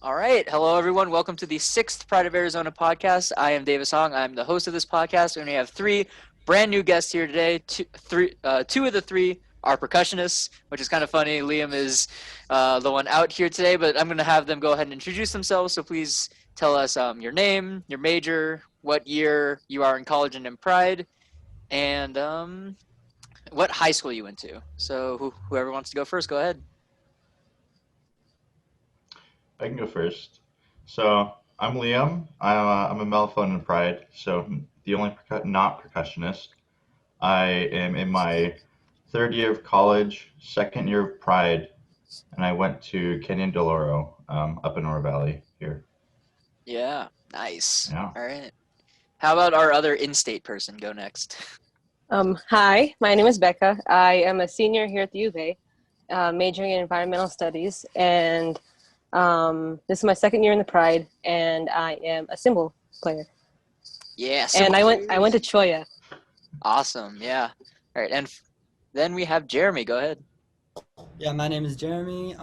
All right. Hello, everyone. Welcome to the sixth Pride of Arizona podcast. I am Davis Hong. I'm the host of this podcast, and we have three brand new guests here today. Two of the three are percussionists, which is kind of funny. Liam is the one out here today, but I'm going to have them go ahead and introduce themselves. So please tell us your name, your major, what year you are in college and in Pride, and what high school you went to. So whoever wants to go first, go ahead. I can go first. So I'm Liam. I'm a mellophone in Pride. So the only not percussionist. I am in my third year of college, second year of Pride, and I went to Canyon Del Oro, up in Oro Valley here. Yeah, nice. Yeah. All right. How about our other in-state person go next? Hi, my name is Becca. I am a senior here at the U of A, majoring in environmental studies, and this is my second year in the Pride, and I am a cymbal player. Yeah, And cymbal I went to players. Choya. Awesome. Yeah. All right, and then we have Jeremy. Go ahead. Yeah, my name is Jeremy.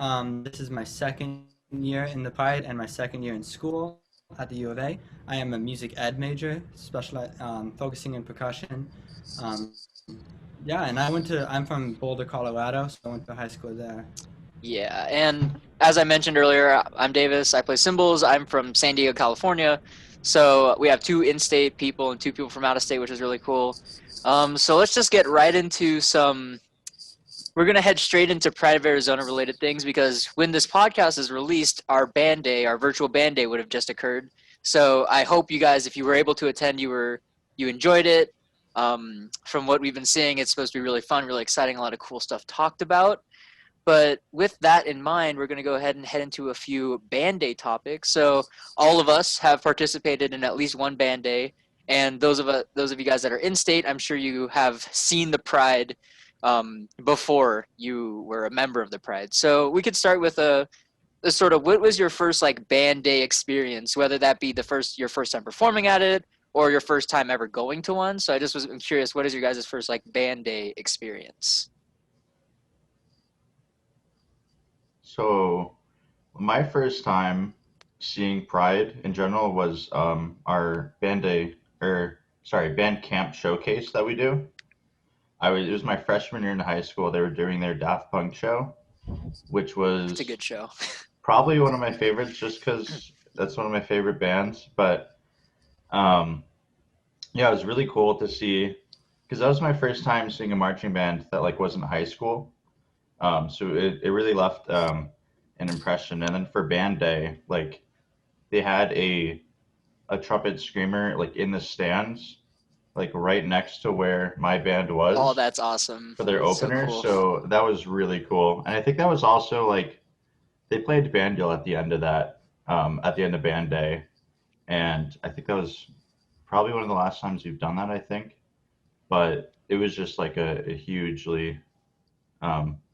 This is my second year in the Pride and my second year in school at the U of A. I am a music ed major, focusing in percussion. Yeah, and I'm from Boulder, Colorado, so I went to high school there. Yeah, and as I mentioned earlier, I'm Davis. I play cymbals. I'm from San Diego, California. So we have two in-state people and two people from out of state, which is really cool. So let's just get right into some. We're gonna head straight into Pride of Arizona related things because when this podcast is released, our band day, our virtual band day, would have just occurred. So I hope you guys, if you were able to attend, you enjoyed it. From what we've been seeing, it's supposed to be really fun, really exciting, a lot of cool stuff talked about. But with that in mind, we're going to go ahead and head into a few band day topics. So all of us have participated in at least one band day, and those of you guys that are in state, I'm sure you have seen the Pride before you were a member of the Pride. So we could start with a sort of what was your first like band day experience, whether that be your first time performing at it or your first time ever going to one. So I just was curious, what is your guys' first like band day experience? So my first time seeing Pride in general was our band day, or sorry, band camp showcase that we do. It was my freshman year in high school. They were doing their Daft Punk show, which It's a was good show. probably one of my favorites just because that's one of my favorite bands. But um, yeah, it was really cool to see because that was my first time seeing a marching band that like wasn't high school. So it really left an impression. And then for band day, like they had a trumpet screamer like in the stands, like right next to where my band Oh, was that's awesome. for their So opener. cool. So that was really cool. And I think that was also like they played Bandial at the end of that, at the end of band day, and I think that was probably one of the last times we've done that. I think, but it was just like a hugely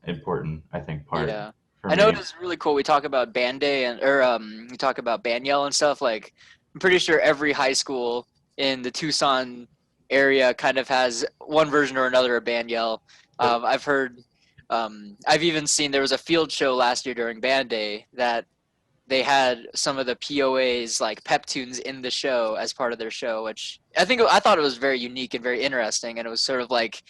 important, I think, part Yeah. for I know it me. is really cool. We talk about band day and we talk about band yell and stuff. Like I'm pretty sure every high school in the Tucson area kind of has one version or another of band yell. Yep. I've heard I've even seen there was a field show last year during band day that they had some of the POA's like pep tunes in the show as part of their show, which I thought it was very unique and very interesting, and it was sort of like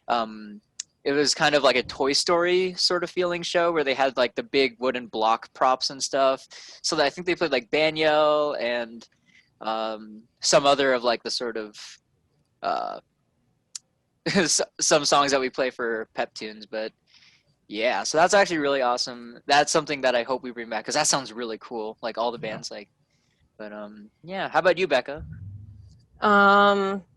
um, it was kind of like a Toy Story sort of feeling show where they had like the big wooden block props and stuff. So that I think they played like Banyo and some other of like the sort of uh, some songs that we play for pep tunes, but yeah, so that's actually really awesome. That's something that I hope we bring back because that sounds really cool. Like all the Yeah. bands, like. But yeah. How about you, Becca?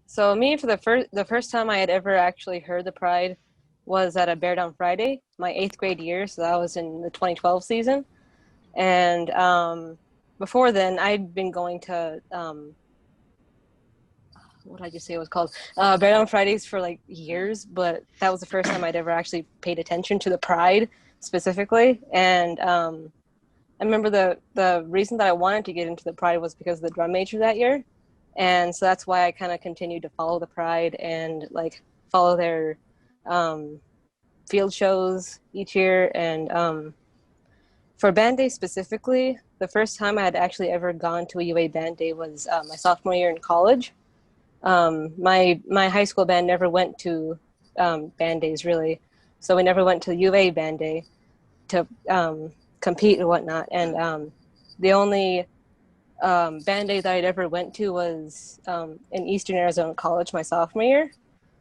So me for the first time I had ever actually heard the Pride was at a Bear Down Friday, my eighth grade year. So that was in the 2012 season, and before then I'd been going to what did I just say it was called? Bear Down Fridays for like years, but that was the first time I'd ever actually paid attention to the Pride specifically. And I remember the reason that I wanted to get into the Pride was because of the drum major that year, and so that's why I kind of continued to follow the Pride and like follow their um, field shows each year. And For band day specifically, the first time I had actually ever gone to a UA band day was my sophomore year in college. My high school band never went to band days really, so we never went to the UA band day to compete and whatnot. And the only band day that I'd ever went to was in Eastern Arizona College my sophomore year.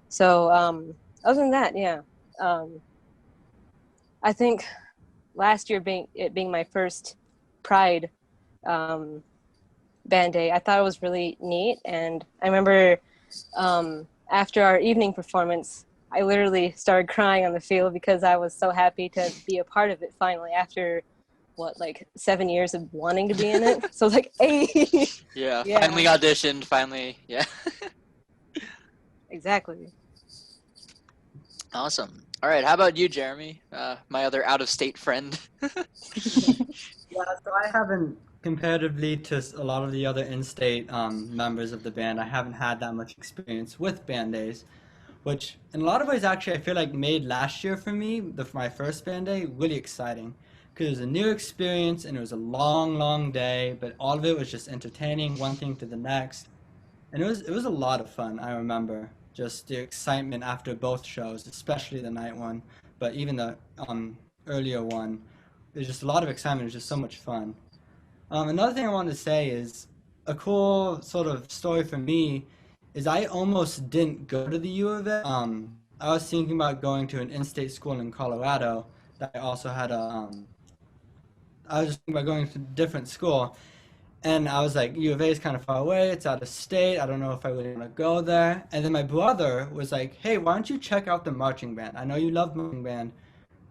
So other than that, yeah, um, I think last year being my first Pride um, band day, I thought it was really neat. And I remember after our evening performance, I literally started crying on the field because I was so happy to be a part of it finally after what, like 7 years of wanting to be in it. So like, hey, Yeah, yeah, finally auditioned, finally, yeah. exactly. Awesome. All right, how about you, Jeremy? My other out-of-state friend. Yeah, so I haven't, comparatively to a lot of the other in-state members of the band, I haven't had that much experience with band days, which in a lot of ways actually I feel like made last year for me, my first band day, really exciting. Because it was a new experience and it was a long, long day, but all of it was just entertaining, one thing to the next. And it was a lot of fun, I remember. Just the excitement after both shows, especially the night one, but even the earlier one. There's just a lot of excitement. It was just so much fun. Another thing I wanted to say is a cool sort of story for me is I almost didn't go to the U of A. I was thinking about going to an in-state school in Colorado that I also had I was just thinking about going to a different school, and I was like, U of A is kind of far away. It's out of state. I don't know if I really want to go there. And then my brother was like, hey, why don't you check out the marching band? I know you love marching band.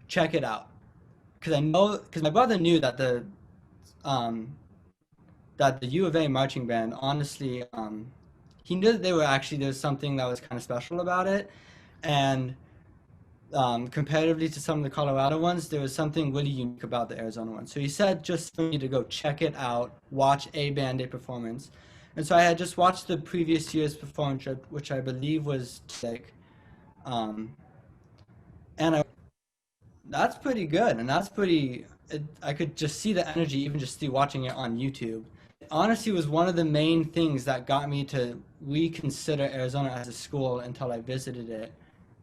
Check it out. Because my brother knew um, that the U of A marching band, honestly, he knew that they were actually, there's something that was kind of special about it. And comparatively to some of the Colorado ones, there was something really unique about the Arizona one. So he said just for me to go check it out, watch a band day performance. And so I had just watched the previous year's performance, which I believe was like, um, and that's pretty good, and that's pretty. I could just see the energy even just through watching it on YouTube. It honestly was one of the main things that got me to reconsider Arizona as a school until I visited it,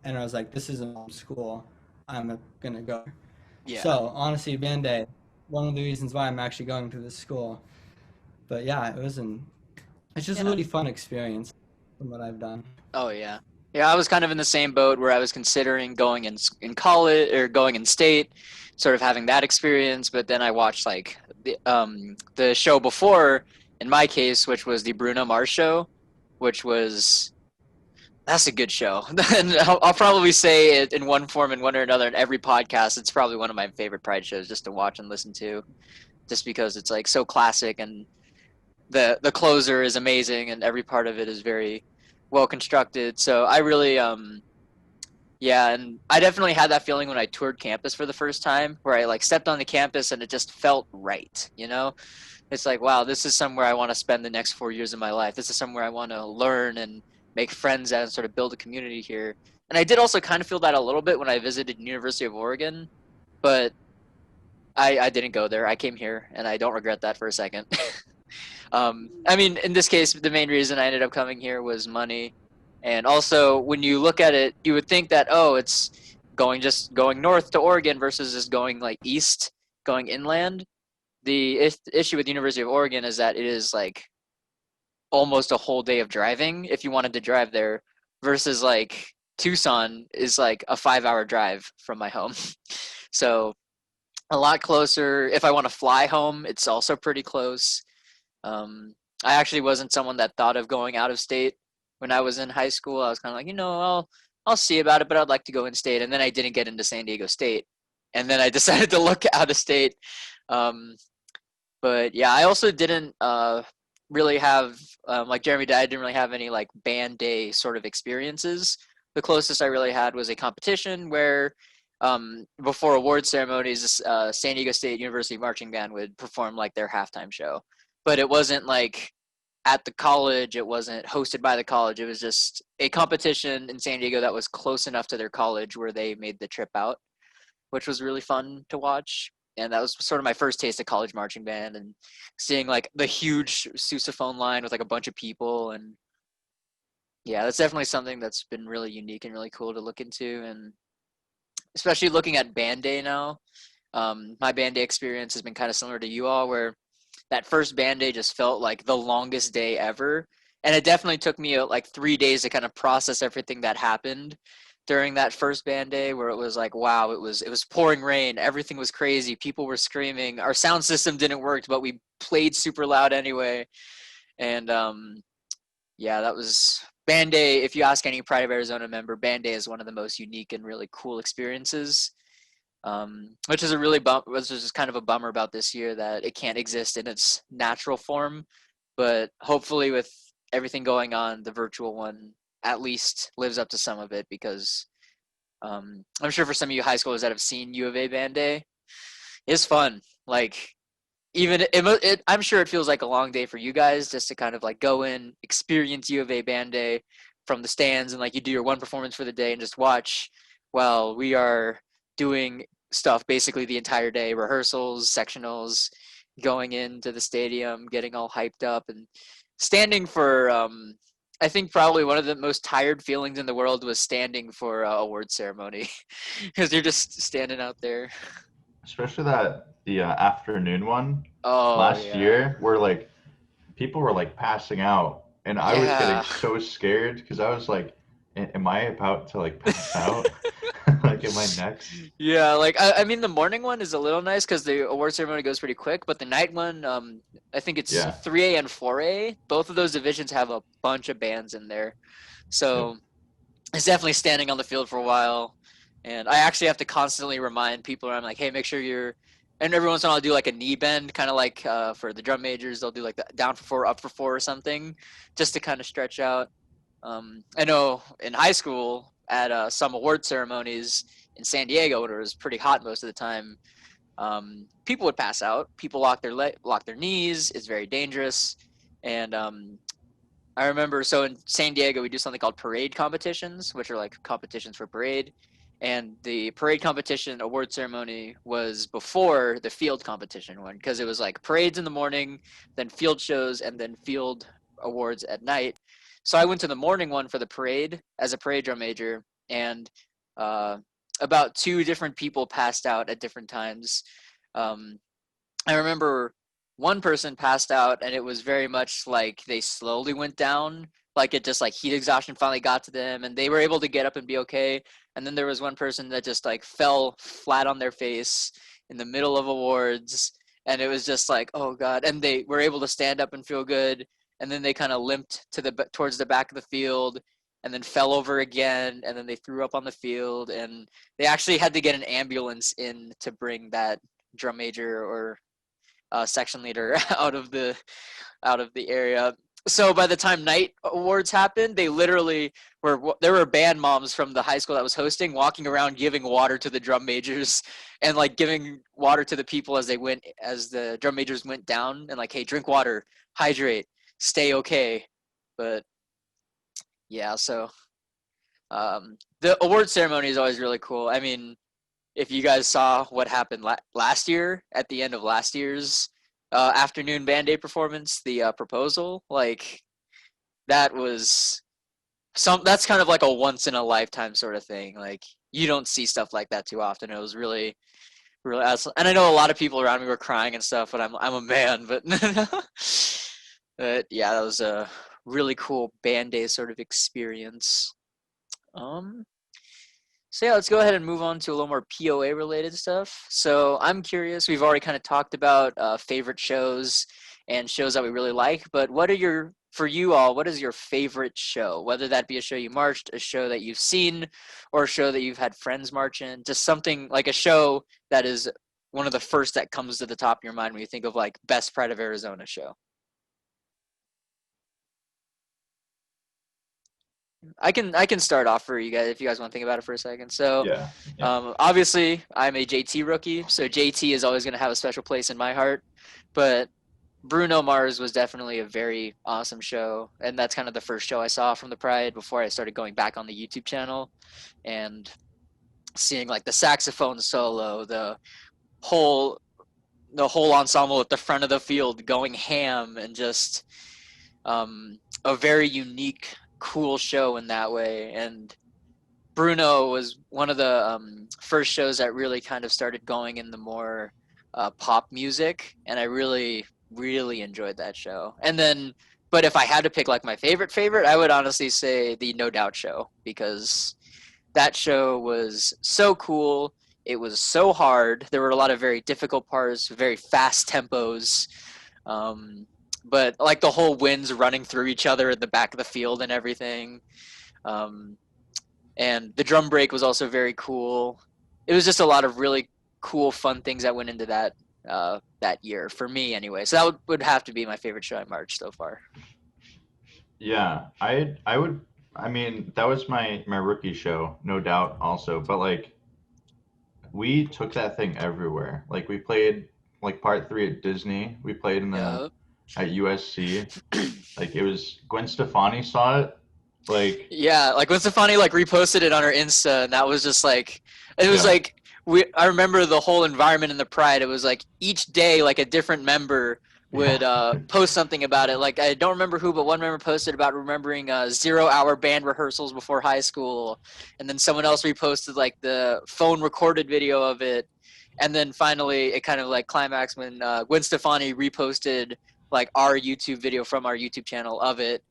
and I was like, "This is a school. I'm gonna go." Yeah. So honestly, band day, one of the reasons why I'm actually going to this school. But yeah, it's just a Yeah. really fun experience from what I've done. Oh yeah. Yeah, I was kind of in the same boat where I was considering going in college or going in state, sort of having that experience, but then I watched like the show before in my case, which was the Bruno Mars show, which was that's a good show. And I'll probably say it in one form and one or another in every podcast. It's probably one of my favorite Pride shows just to watch and listen to, just because it's like so classic and the closer is amazing and every part of it is very well constructed. So I really yeah, and I definitely had that feeling when I toured campus for the first time where I like stepped on the campus and it just felt right, you know? It's like, wow, this is somewhere I want to spend the next 4 years of my life. This is somewhere I want to learn and make friends at and sort of build a community here. And I did also kind of feel that a little bit when I visited University of Oregon, but I didn't go there. I came here and I don't regret that for a second. I mean, in this case, the main reason I ended up coming here was money. And also, when you look at it, you would think that, oh, it's going north to Oregon versus just going like east, going inland. The issue with the University of Oregon is that it is like almost a whole day of driving if you wanted to drive there, versus like Tucson is like a 5 hour drive from my home. So a lot closer. If I want to fly home, it's also pretty close. Um, I actually wasn't someone that thought of going out of state when I was in high school. I was kind of like, I'll see about it, but I'd like to go in state. And then I didn't get into San Diego State, and then I decided to look out of state. Um, but yeah, I also didn't really have like Jeremy did. I didn't really have any like band day sort of experiences. The closest I really had was a competition where before award ceremonies, San Diego State University marching band would perform like their halftime show, but it wasn't like at the college. It wasn't hosted by the college. It was just a competition in San Diego that was close enough to their college where they made the trip out, which was really fun to watch. and that was sort of my first taste of college marching band, and seeing like the huge sousaphone line with like a bunch of people. And yeah, that's definitely something that's been really unique and really cool to look into. And especially looking at band day now, my band day experience has been kind of similar to you all, where that first band day just felt like the longest day ever. And it definitely took me like 3 days to kind of process everything that happened during that first band day, where it was like, wow, it was pouring rain, everything was crazy, people were screaming, our sound system didn't work, but we played super loud anyway. And yeah, that was band day. If you ask any Pride of Arizona member, band day is one of the most unique and really cool experiences. Which is which is kind of a bummer about this year, that it can't exist in its natural form. But hopefully, with everything going on, the virtual one at least lives up to some of it, because I'm sure for some of you high schoolers that have seen U of A band day, it's fun. Like, even I'm sure it feels like a long day for you guys just to kind of like go in, experience U of A band day from the stands, and like you do your one performance for the day and just watch while we are doing stuff basically the entire day, rehearsals, sectionals, going into the stadium, getting all hyped up, and standing for I think probably one of the most tired feelings in the world was standing for award ceremony, because you're just standing out there. Especially the afternoon one Oh last yeah. year, where like people were like passing out, and I was getting Yeah. so scared because I was like, Am I about to like pass out? Like, am I next?" Yeah, like I mean the morning one is a little nice because the award ceremony goes pretty quick, but the night one, I think it's Yeah. 3A and 4A. Both of those divisions have a bunch of bands in there, Yep. so it's definitely standing on the field for a while. And I actually have to constantly remind people, I'm like, hey, make sure you're. And every once in a while, I'll do like a knee bend, kind of like for the drum majors, they'll do like the down for four, up for four, or something, just to kind of stretch out. I know in high school at some award ceremonies in San Diego, when it was pretty hot most of the time, people would pass out. People lock their knees. It's very dangerous. And I remember, so in San Diego, we do something called parade competitions, which are like competitions for parade. And the parade competition award ceremony was before the field competition one, because it was like parades in the morning, then field shows, and then field awards at night. So I went to the morning one for the parade as a parade drum major, and uh, about two different people passed out at different times. Um, I remember one person passed out, and it was very much like they slowly went down, like it just like heat exhaustion finally got to them, and they were able to get up and be okay. And then there was one person that just like fell flat on their face in the middle of awards, and it was just like, oh god. And they were able to stand up and feel good, and then they kind of limped towards the back of the field, and then fell over again, and then they threw up on the field, and they actually had to get an ambulance in to bring that drum major or section leader out of the area. So by the time night awards happened, they literally there were band moms from the high school that was hosting walking around giving water to the drum majors, and like giving water to the people as the drum majors went down, and like, hey, drink water, hydrate, stay okay. But yeah, so the award ceremony is always really cool. I mean, if you guys saw what happened last year at the end of last year's afternoon band day performance, the proposal, like that was that's kind of like a once in a lifetime sort of thing. Like you don't see stuff like that too often. It was really, really awesome. And I know a lot of people around me were crying and stuff, but I'm a man, but but yeah, that was a really cool band day sort of experience. Um, So yeah, let's go ahead and move on to a little more POA related stuff. So I'm curious, we've already kind of talked about favorite shows and shows that we really like, but for you all, what is your favorite show? Whether that be a show you marched, a show that you've seen, or a show that you've had friends march in, just something like a show that is one of the first that comes to the top of your mind when you think of like best Pride of Arizona show. I can start off for you guys if you guys want to think about it for a second. So, Yeah. Yeah. obviously, I'm a JT rookie, so JT is always going to have a special place in my heart. But Bruno Mars was definitely a very awesome show, and that's kind of the first show I saw from the Pride before I started going back on the YouTube channel and seeing like the saxophone solo, the whole the whole ensemble at the front of the field going ham, and just a very unique, cool show in that way. And Bruno was one of the first shows that really kind of started going in the more pop music, and I really, really enjoyed that show. And then, but if I had to pick like my favorite, I would honestly say the No Doubt show, because that show was so cool. It was so hard. There were a lot of very difficult parts, very fast tempos. Um, but like the whole winds running through each other at the back of the field and everything. Um, and the drum break was also very cool. It was just a lot of really cool, fun things that went into that year for me, anyway. So that would have to be my favorite show I marched so far. Yeah, I would. I mean, that was my rookie show, no doubt, also. But like, we took that thing everywhere. Like, we played like part three at Disney. We played in the Yep. at USC. Like, it was Gwen Stefani saw it. Like, Yeah, like when Stefani like reposted it on her Insta, and that was just like, it was Yeah. like I remember the whole environment in the Pride. It was like each day like a different member would Yeah. post something about it. Like I don't remember who, but one member posted about remembering 0-hour band rehearsals before high school, and then someone else reposted like the phone recorded video of it, and then finally it kind of like climaxed when Gwen Stefani reposted like our YouTube video from our YouTube channel of it,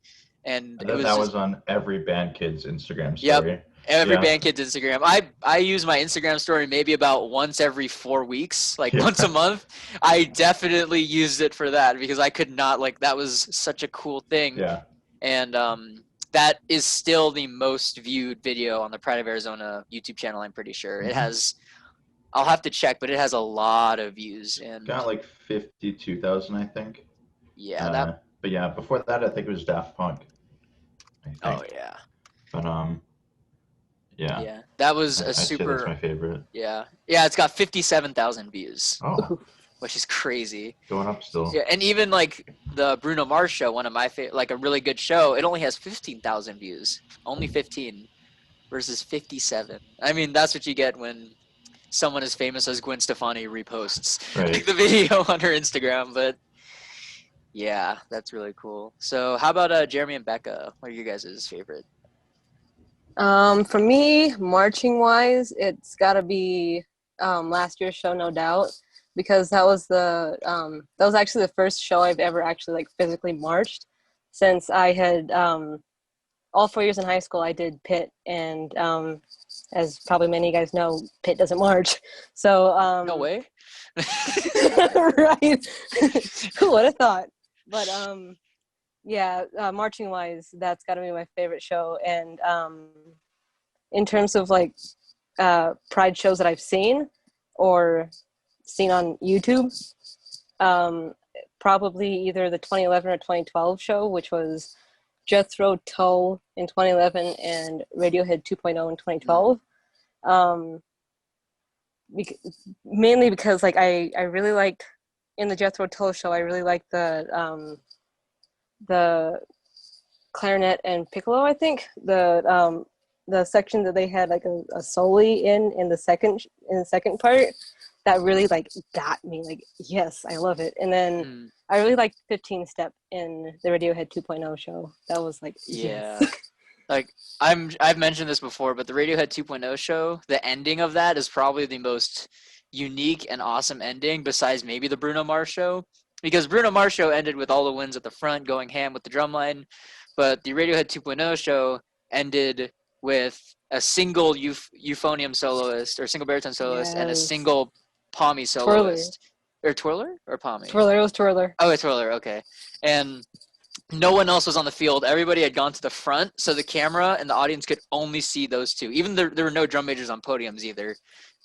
and it that was that just was on every band kid's Instagram yep. story. Every Yeah. band kid's Instagram. I use my Instagram story maybe about once every 4 weeks, like Yeah. once a month. I definitely used it for that, because I could not, like, that was such a cool thing. Yeah. And that is still the most viewed video on the Pride of Arizona YouTube channel, I'm pretty sure. It has, I'll have to check, but it has a lot of views. And Got like 52,000, I think. yeah, that, But yeah, before that, I think it was Daft Punk. I think. oh yeah. But yeah. Yeah, that was a I'd say that's my super, favorite. yeah. Yeah, it's got 57,000 views, Oh, which is crazy. going up still. Yeah, and even like the Bruno Mars show, one of my favorite, like a really good show, it only has 15,000 views, only 15 versus 57. I mean, that's what you get when someone as famous as Gwen Stefani reposts Right. like the video on her Instagram. But yeah, that's really cool. So how about Jeremy and Becca? What are you guys' favorite? For me, marching wise, it's got to be last year's show, no doubt, because that was actually the first show I've ever actually like physically marched, since I had all 4 years in high school I did Pitt, and as probably many of you guys know, Pitt doesn't march. So No way. right. Who would have thought? But yeah, marching wise, that's got to be my favorite show. And in terms of like Pride shows that I've seen or seen on YouTube, probably either the 2011 or 2012 show, which was Jethro Tull in 2011 and Radiohead 2.0 in 2012. Mainly because like I really liked, in the Jethro Tull show, I really liked the clarinet and piccolo. I think the section that they had like a soli in the second part, that really like got me, like, yes, I love it. And then I really liked 15 Step in the Radiohead 2.0 show. That was like, Yeah. yes. Like I've mentioned this before, but the Radiohead 2.0 show, the ending of that is probably the most unique and awesome ending, besides maybe the Bruno Mars show, because Bruno Mars show ended with all the winds at the front going ham with the drum line, but the Radiohead 2.0 show ended with a single euphonium soloist or single baritone soloist and a Yes. single pommy soloist. Or twirler or pommy? Twirler, it was Twirler. Oh, a twirler, okay. And no one else was on the field. Everybody had gone to the front, so the camera and the audience could only see those two. Even there were no drum majors on podiums either,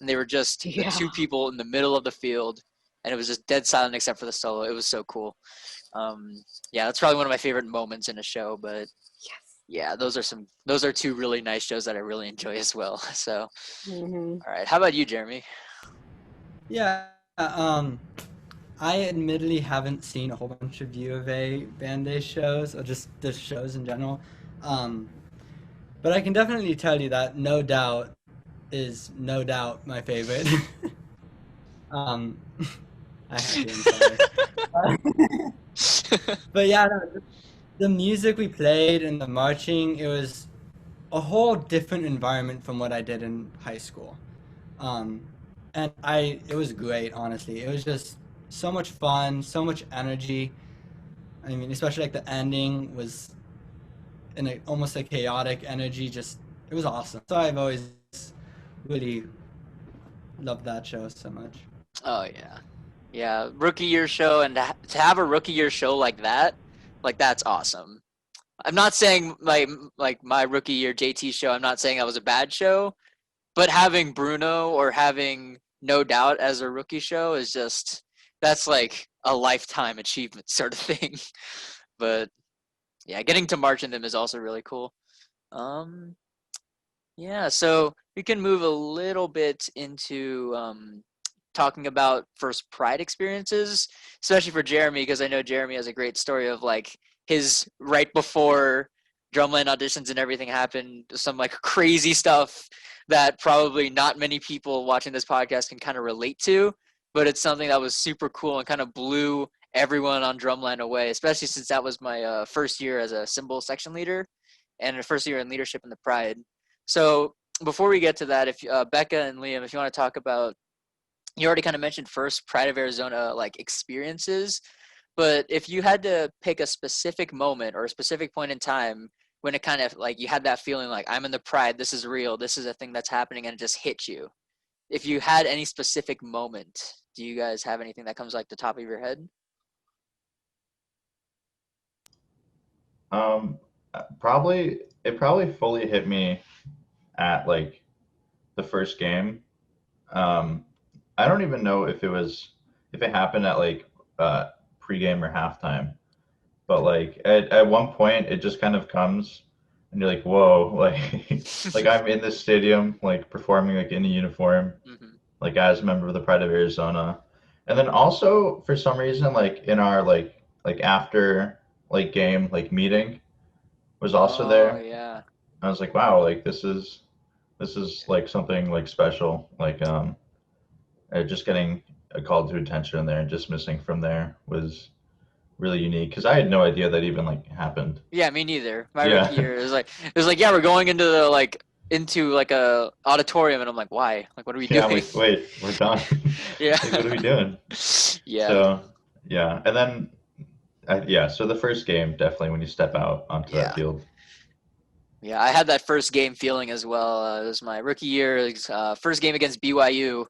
and they were just the two people in the middle of the field, and it was just dead silent except for the solo. It was so cool. Yeah, that's probably one of my favorite moments in a show. But yeah, those are two really nice shows that I really enjoy as well. So, all right, how about you, Jeremy? Yeah, I admittedly haven't seen a whole bunch of U of A Band Day shows, or just the shows in general. But I can definitely tell you that No Doubt is no doubt my favorite. Um, I had to. I'm sorry. But yeah, no, the music we played and the marching, it was a whole different environment from what I did in high school. Um, and it was great, honestly. It was just so much fun, so much energy. I mean, especially like the ending was in a almost a chaotic energy. Just it was awesome. So I've always really loved that show so much. Oh yeah, yeah. Rookie year show, and to have a rookie year show like that's awesome. I'm not saying like my rookie year JT show. I'm not saying that was a bad show, but having Bruno or having No Doubt as a rookie show is just that's like a lifetime achievement sort of thing. But yeah, getting to march in them is also really cool. Um, yeah, so we can move a little bit into talking about first Pride experiences, especially for Jeremy, because I know Jeremy has a great story of like his right before drumline auditions and everything happened, some like crazy stuff that probably not many people watching this podcast can kind of relate to, but it's something that was super cool and kind of blew everyone on drumline away, especially since that was my first year as a cymbal section leader and the first year in leadership in the Pride. So before we get to that, if Becca and Liam, if you want to talk about, you already kind of mentioned first Pride of Arizona like experiences, but if you had to pick a specific moment or a specific point in time when it kind of like you had that feeling like I'm in the Pride, this is real, this is a thing that's happening, and it just hit you. If you had any specific moment, do you guys have anything that comes like the top of your head? Um, probably it probably fully hit me at like the first game. Um, I don't even know if it happened at like pregame or halftime, but like at one point it just kind of comes and you're like, whoa, like I'm in this stadium like performing like in a uniform, Mm-hmm. like as a member of the Pride of Arizona. And then also for some reason like in our like after like game like meeting was also Oh there. yeah. I was like, wow, like this is like something like special. Like just getting a call to attention there and just missing from there was really unique because I had no idea that even like happened. Yeah, me neither. My Yeah. rookie year it was like yeah, we're going into the into like a auditorium, and I'm like, why? Like, what are we Yeah, I'm doing? like, wait, we're done. Yeah. Like, what are we doing? Yeah. So, yeah. And then, yeah, so the first game, definitely when you step out onto that Yeah. field. Yeah, I had that first game feeling as well. It was my rookie year, first game against BYU.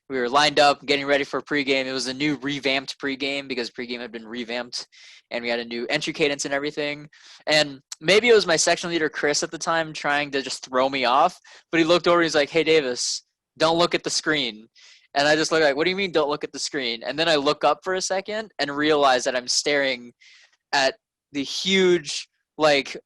We were lined up, getting ready for pregame. It was a new revamped pregame because pregame had been revamped, and we had a new entry cadence and everything. And maybe it was my section leader, Chris, at the time, trying to just throw me off. But he looked over and he's like, "Hey, Davis, don't look at the screen." And I just look like, "What do you mean, don't look at the screen?" And then I look up for a second and realize that I'm staring at the huge, like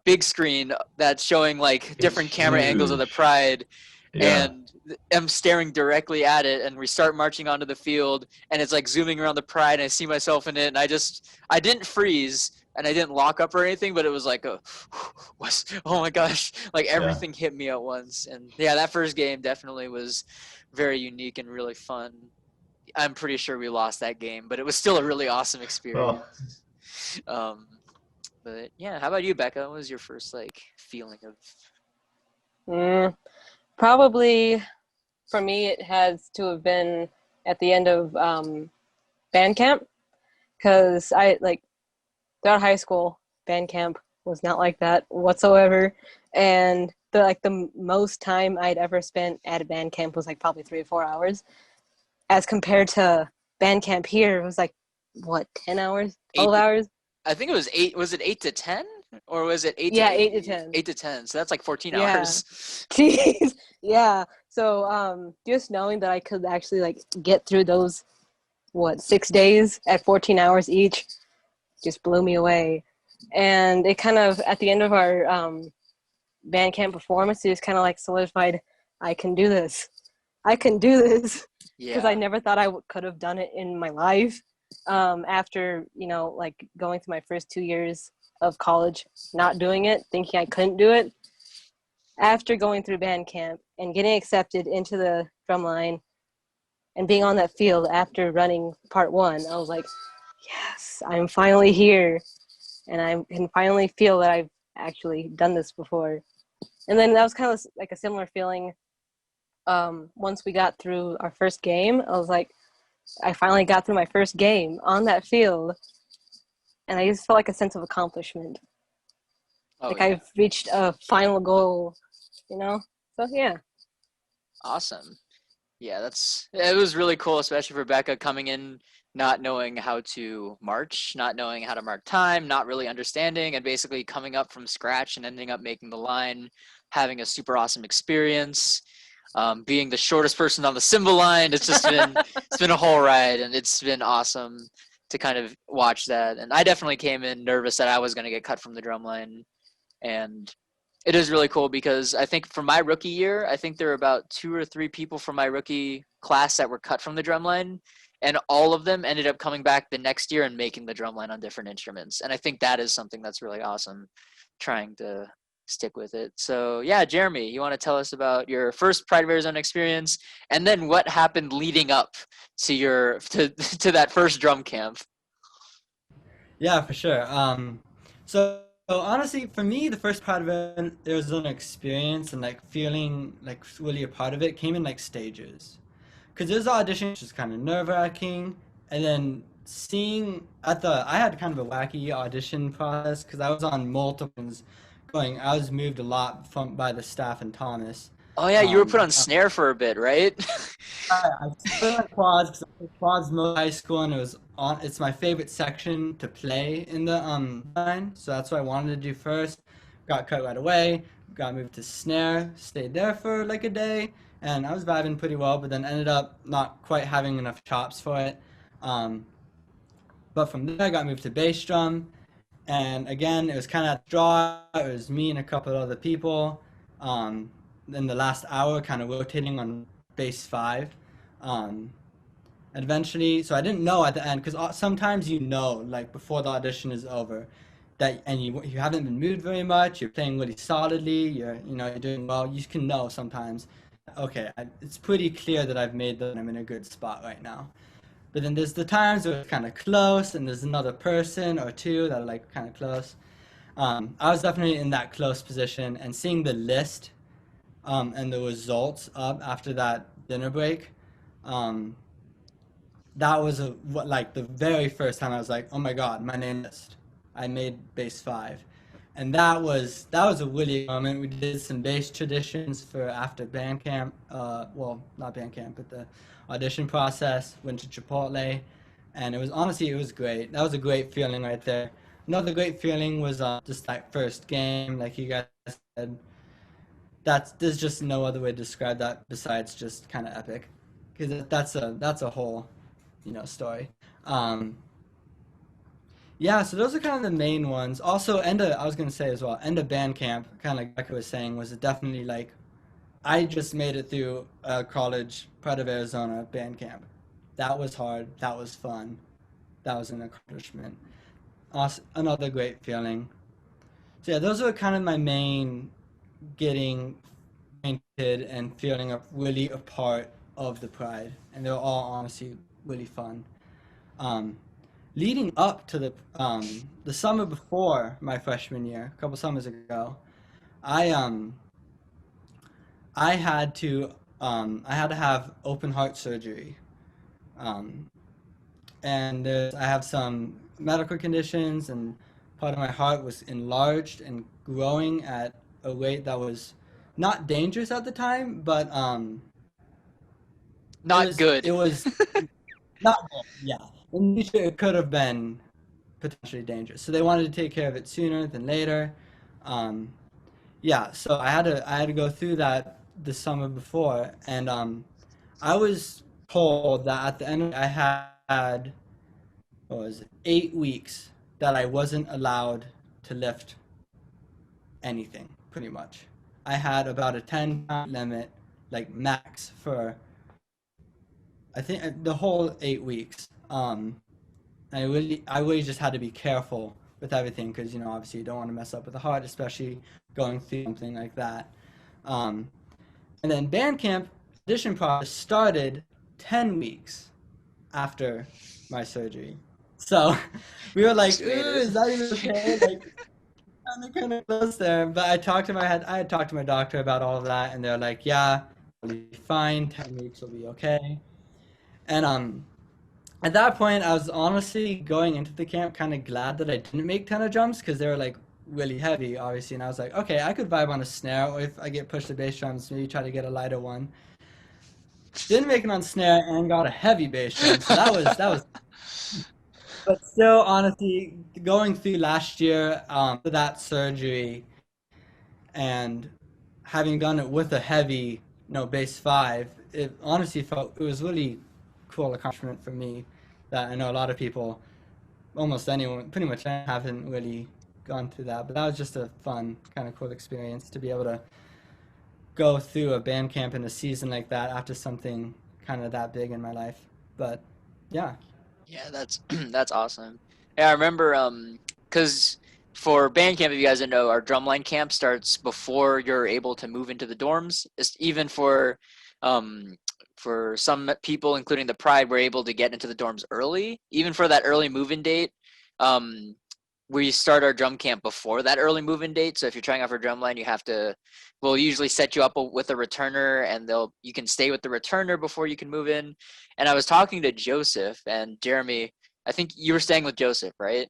big screen that's showing like It's different camera angles of the huge. Pride, Yeah. and I'm staring directly at it, and we start marching onto the field, and it's like zooming around the Pride, and I see myself in it, and I didn't freeze and I didn't lock up or anything, but it was like oh my gosh, like Yeah. everything hit me at once. And yeah, that first game definitely was very unique and really fun. I'm pretty sure we lost that game, but it was still a really awesome Well, experience. um but yeah, how about you, Becca? What was your first like feeling of? Mm, probably for me, it has to have been at the end of band camp because I like throughout high school, band camp was not like that whatsoever, and the most time I'd ever spent at a band camp was like probably 3 or 4 hours, as compared to band camp here it was like what 10 hours, Eight 12 hours. I think it was eight. Was it 8 to 10, or was it eight to Yeah, eight? 8 to 10. 8 to 10. So that's like 14 Yeah. hours. Jeez. Yeah. So just knowing that I could actually like get through those 6 days at 14 hours each just blew me away. And it kind of at the end of our band camp performance, it just kind of like solidified I can do this. I can do this because I Yeah. never thought I could have done it in my life. After like going through my first 2 years of college, not doing it, thinking I couldn't do it, after going through band camp and getting accepted into the drum line, And being on that field after running part 1, I was like, yes, I'm finally here. And I can finally feel that I've actually done this before. And then that was kind of like a similar feeling once we got through our first game. I was like, I finally got through my first game on that field. And I just felt like a sense of accomplishment. Oh Like yeah. I've reached a final goal, you know? So yeah. Awesome. Yeah, it was really cool, especially for Becca coming in not knowing how to march, not knowing how to mark time, not really understanding, and basically coming up from scratch and ending up making the line, having a super awesome experience, being the shortest person on the cymbal line. It's been a whole ride, and it's been awesome to kind of watch that. And I definitely came in nervous that I was going to get cut from the drum line, and it is really cool because I think for my rookie year, I think there were about 2 or 3 people from my rookie class that were cut from the drum line, and all of them ended up coming back the next year and making the drum line on different instruments. And I think that is something that's really awesome, trying to stick with it. So yeah, Jeremy, you want to tell us about your first Pride of Arizona experience, and then what happened leading up to to that first drum camp? Yeah, for sure. So honestly, for me, the first part of it, Arizona experience and like feeling like really a part of it came in like stages. Because there's the audition, which is kind of nerve-wracking, and then seeing I had kind of a wacky audition process because I was on multiples going. I was moved a lot from by the staff in Thomas. Oh yeah, you were put on snare for a bit, right? I started on quads because I played quads most high school, and it's my favorite section to play in the line, so that's what I wanted to do first. Got cut right away, got moved to snare, stayed there for like a day, and I was vibing pretty well, but then ended up not quite having enough chops for it. Um, but from there I got moved to bass drum, and again, it was kind of draw. It was me and a couple of other people. Um, in the last hour, kind of rotating on bass 5. Um, eventually, so I didn't know at the end because sometimes you know, like before the audition is over, that and you haven't been moved very much. You're playing really solidly. You're doing well. You can know sometimes. Okay, it's pretty clear that I've made that I'm in a good spot right now. But then there's the times where it's kind of close, and there's another person or two that are like kind of close. I was definitely in that close position, and seeing the list and the results up after that dinner break, um, that was like the very first time I was like, oh my god, my name list. I made bass 5, and that was a really moment. We did some bass traditions for after band camp. Well, not band camp, but the audition process. Went to Chipotle, and it was great. That was a great feeling right there. Another great feeling was just that first game, like you guys said. There's just no other way to describe that besides just kind of epic, because that's a whole story. Um, yeah, so those are kind of the main ones. Also, I was gonna say as well, end of band camp, kind of like Becca was saying, was definitely like I just made it through a college Pride of Arizona band camp. That was hard. That was fun. That was an accomplishment. Also, another great feeling. So yeah, those are kind of my main getting acquainted and feeling really a part of the Pride, and they're all honestly really fun. Um, Leading up to the summer before my freshman year, a couple summers ago, I um I had to I had to have open heart surgery, um, and I have some medical conditions, and part of my heart was enlarged and growing at a rate that was not dangerous at the time, but Not it good. was not good. Yeah, in the future it could have been potentially dangerous. So they wanted to take care of it sooner than later. Um, yeah, so I had to go through that the summer before, and I was told that at the end I had what was it, 8 weeks that I wasn't allowed to lift anything, pretty much. I had about a 10 pound limit, like max, for I think the whole 8 weeks. I really just had to be careful with everything because obviously you don't want to mess up with the heart, especially going through something like that. Um, and then Bandcamp audition process started 10 weeks after my surgery. So we were like, Just ooh, made it. is that even okay? Like, kind of close there. But I had talked to my doctor about all of that, and they're like, yeah, it'll be fine. 10 weeks will be okay. And at that point, I was honestly going into the camp kind of glad that I didn't make ton of jumps because they were like really heavy, obviously. And I was like, okay, I could vibe on a snare, or if I get pushed to bass drums, maybe try to get a lighter one. Didn't make it on snare and got a heavy bass drum, so that was. But still, honestly, going through last year, that surgery, and having done it with a heavy, bass five, it honestly felt it was really cool accomplishment for me that I know a lot of people, almost anyone, pretty much haven't really gone through that. But that was just a fun, kind of cool experience to be able to go through a band camp in a season like that after something kind of that big in my life. But yeah. Yeah, that's that's awesome. Yeah, I remember because for band camp, if you guys didn't know, our drumline camp starts before you're able to move into the dorms. It's even um for some people, including the Pride, we're able to get into the dorms early. Even for that early move-in date, um, we start our drum camp before that early move-in date. So if you're trying out for drumline, you have to. We'll usually set you up with a returner, and you can stay with the returner before you can move in. And I was talking to Joseph and Jeremy. I think you were staying with Joseph, right?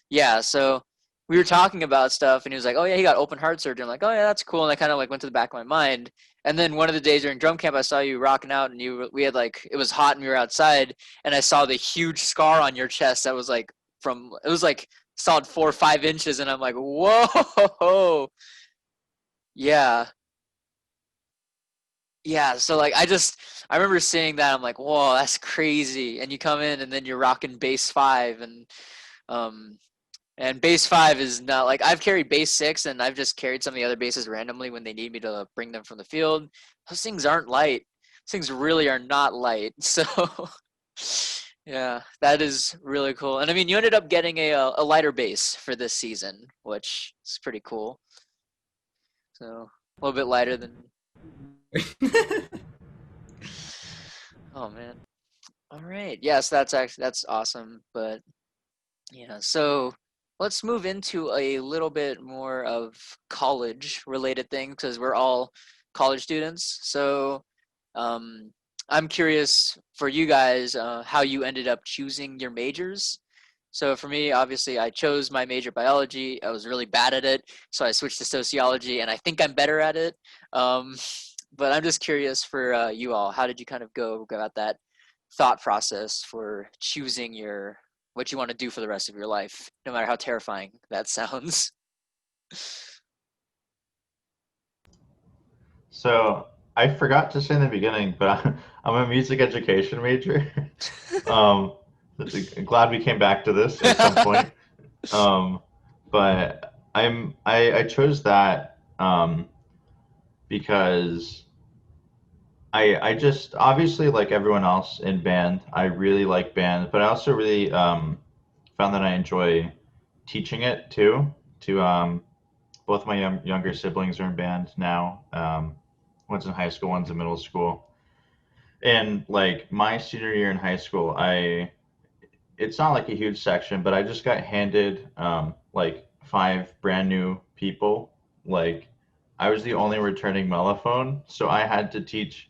Yeah. So we were talking about stuff, and he was like, "Oh yeah, he got open heart surgery." I'm like, "Oh yeah, that's cool." And I kind of like went to the back of my mind. And then one of the days during drum camp, I saw you rocking out, and we had like it was hot, and we were outside, and I saw the huge scar on your chest that was like it was like solid 4 or 5 inches, and I'm like, "Whoa, yeah." Yeah, so like I remember seeing that. I'm like, whoa, that's crazy. And you come in and then you're rocking bass five, um and bass five is not like I've carried bass six, and I've just carried some of the other basses randomly when they need me to bring them from the field. Those things aren't light. Those things really are not light. So yeah, that is really cool. And I mean, you ended up getting a lighter bass for this season, which is pretty cool. So a little bit lighter than. Oh man. All right. Yes, that's awesome. But yeah, so let's move into a little bit more of college related things because we're all college students. So um, I'm curious for you guys how you ended up choosing your majors. So for me, obviously, I chose my major biology. I was really bad at it, so I switched to sociology, and I think I'm better at it. Um, but I'm just curious for you all. How did you kind of go about that thought process for choosing what you want to do for the rest of your life, no matter how terrifying that sounds? So I forgot to say in the beginning, but I'm a music education major. Um, glad we came back to this at some point. Um, but I chose that because I just obviously like everyone else in band, I really like band, but I also really found that I enjoy teaching it too. To both my younger siblings are in band now. One's in high school, one's in middle school. And like my senior year in high school, I it's not like a huge section, but I just got handed like five brand new people. Like I was the only returning mellophone, so I had to teach.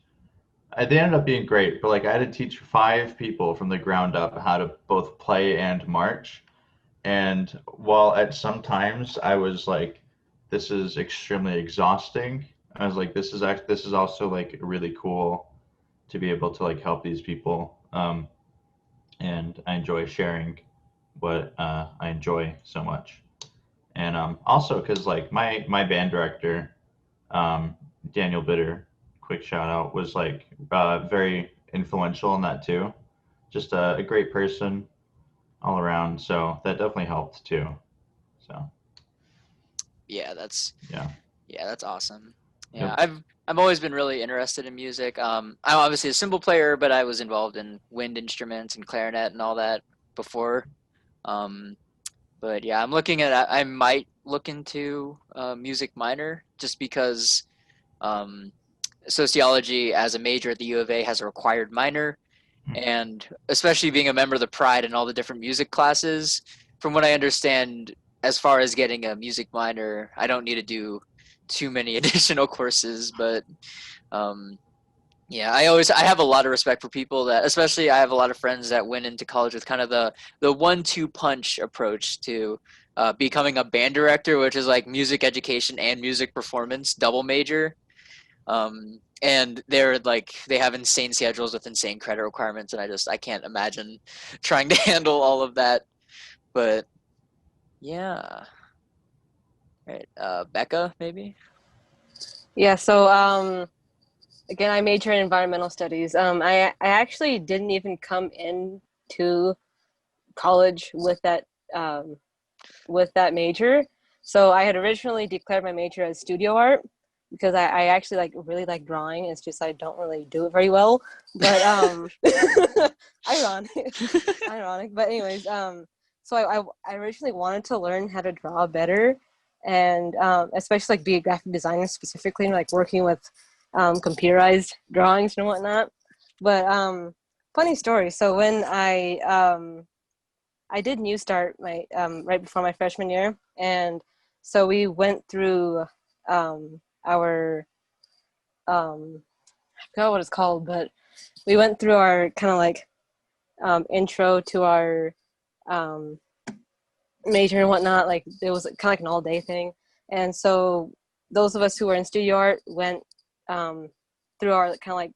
They ended up being great, but like I had to teach five people from the ground up how to both play and march. And while at some times I was like, this is extremely exhausting, I was like, this is also like really cool to be able to like help these people. And I enjoy sharing what I enjoy so much. And also because like my band director, Daniel Bitter, quick shout out, was like very influential in that too. Just a great person all around. So that definitely helped too. So Yeah, yeah. that's awesome. Yeah, Yep. I've always been really interested in music. I'm obviously a cymbal player, but I was involved in wind instruments and clarinet and all that before. Um, but yeah, I might look into music minor just because um, sociology as a major at the U of A has a required minor, and especially being a member of the Pride and all the different music classes, from what I understand, as far as getting a music minor, I don't need to do too many additional courses, but um, yeah, I have a lot of respect for people that, especially I have a lot of friends that went into college with kind of the 1-2 punch approach to becoming a band director, which is like music education and music performance double major. And they're like they have insane schedules with insane credit requirements, and I can't imagine trying to handle all of that. But yeah, right. Becca, maybe. Yeah, so again, I major in environmental studies. I actually didn't even come into college um, with that major. So I had originally declared my major as studio art because I actually like really like drawing. It's just I don't really do it very well. But ironic, ironic. But anyways, so I originally wanted to learn how to draw better, and especially like be a graphic designer specifically, and like working with computerized drawings and whatnot. But funny story. So when I did New Start my right before my freshman year, and so we went through our I forgot what it's called, but we went through our kind of like intro to our um, major and whatnot. Like it was kind of like an all day thing, and so those of us who were in studio art went through our kind of like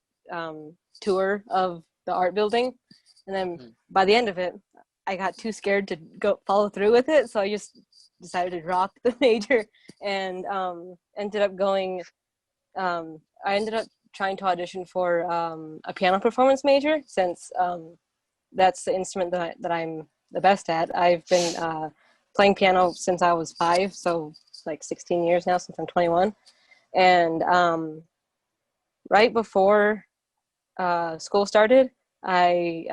tour of the art building, and then by the end of it, I got too scared to go follow through with it, so I just decided to drop the major and ended up going. I ended up trying to audition for a piano performance major since that's the instrument that I'm the best at. I've been playing piano since I was 5, so like 16 years now since I'm 21. And right before school started, I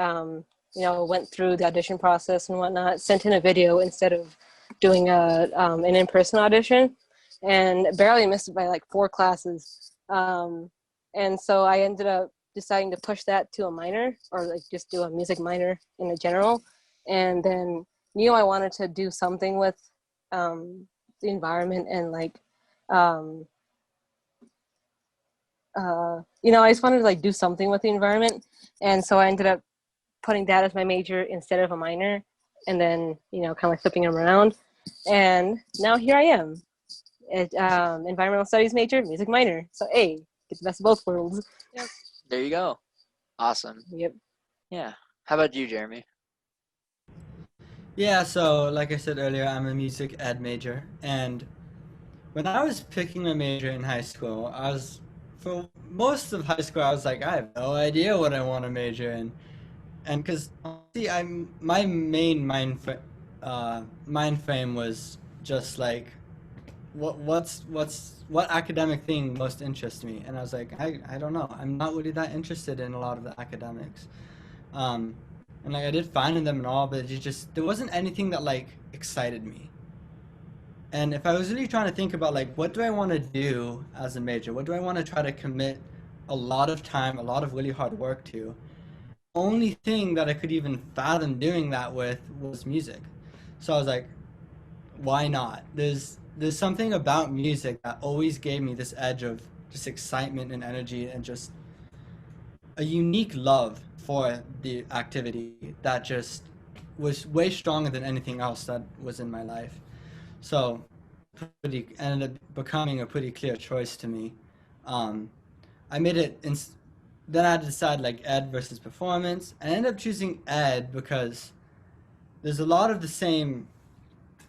went through the audition process and whatnot, sent in a video instead of doing an in-person audition, and barely missed it by like 4 classes. And so I ended up deciding to push that to a minor, or like just do a music minor in a general, and then I wanted to do something with the environment and like um, I just wanted to like do something with the environment, and so I ended up putting that as my major instead of a minor, and then kind of like flipping them around, and now here I am, at environmental studies major, music minor. So hey, get the best of both worlds. Yep. There you go. Awesome. Yep. Yeah. How about you, Jeremy? Yeah, so like I said earlier, I'm a music ed major, and when I was picking my major in high school, for most of high school, I was like, I have no idea what I want to major in. And because, see, my main mind frame was just like, what academic thing most interests me? And I was like, I don't know. I'm not really that interested in a lot of the academics. Um, and like I did fine in them and all, but there wasn't anything that like excited me. And if I was really trying to think about like what do I want to do as a major, what do I want to try to commit a lot of time, a lot of really hard work to, the only thing that I could even fathom doing that with was music. So I was like, why not? There's something about music that always gave me this edge of just excitement and energy and just a unique love for the activity that just was way stronger than anything else that was in my life. So ended up becoming a pretty clear choice to me. Um, I made it. Then I had to decide like ed versus performance. I ended up choosing ed because there's a lot of the same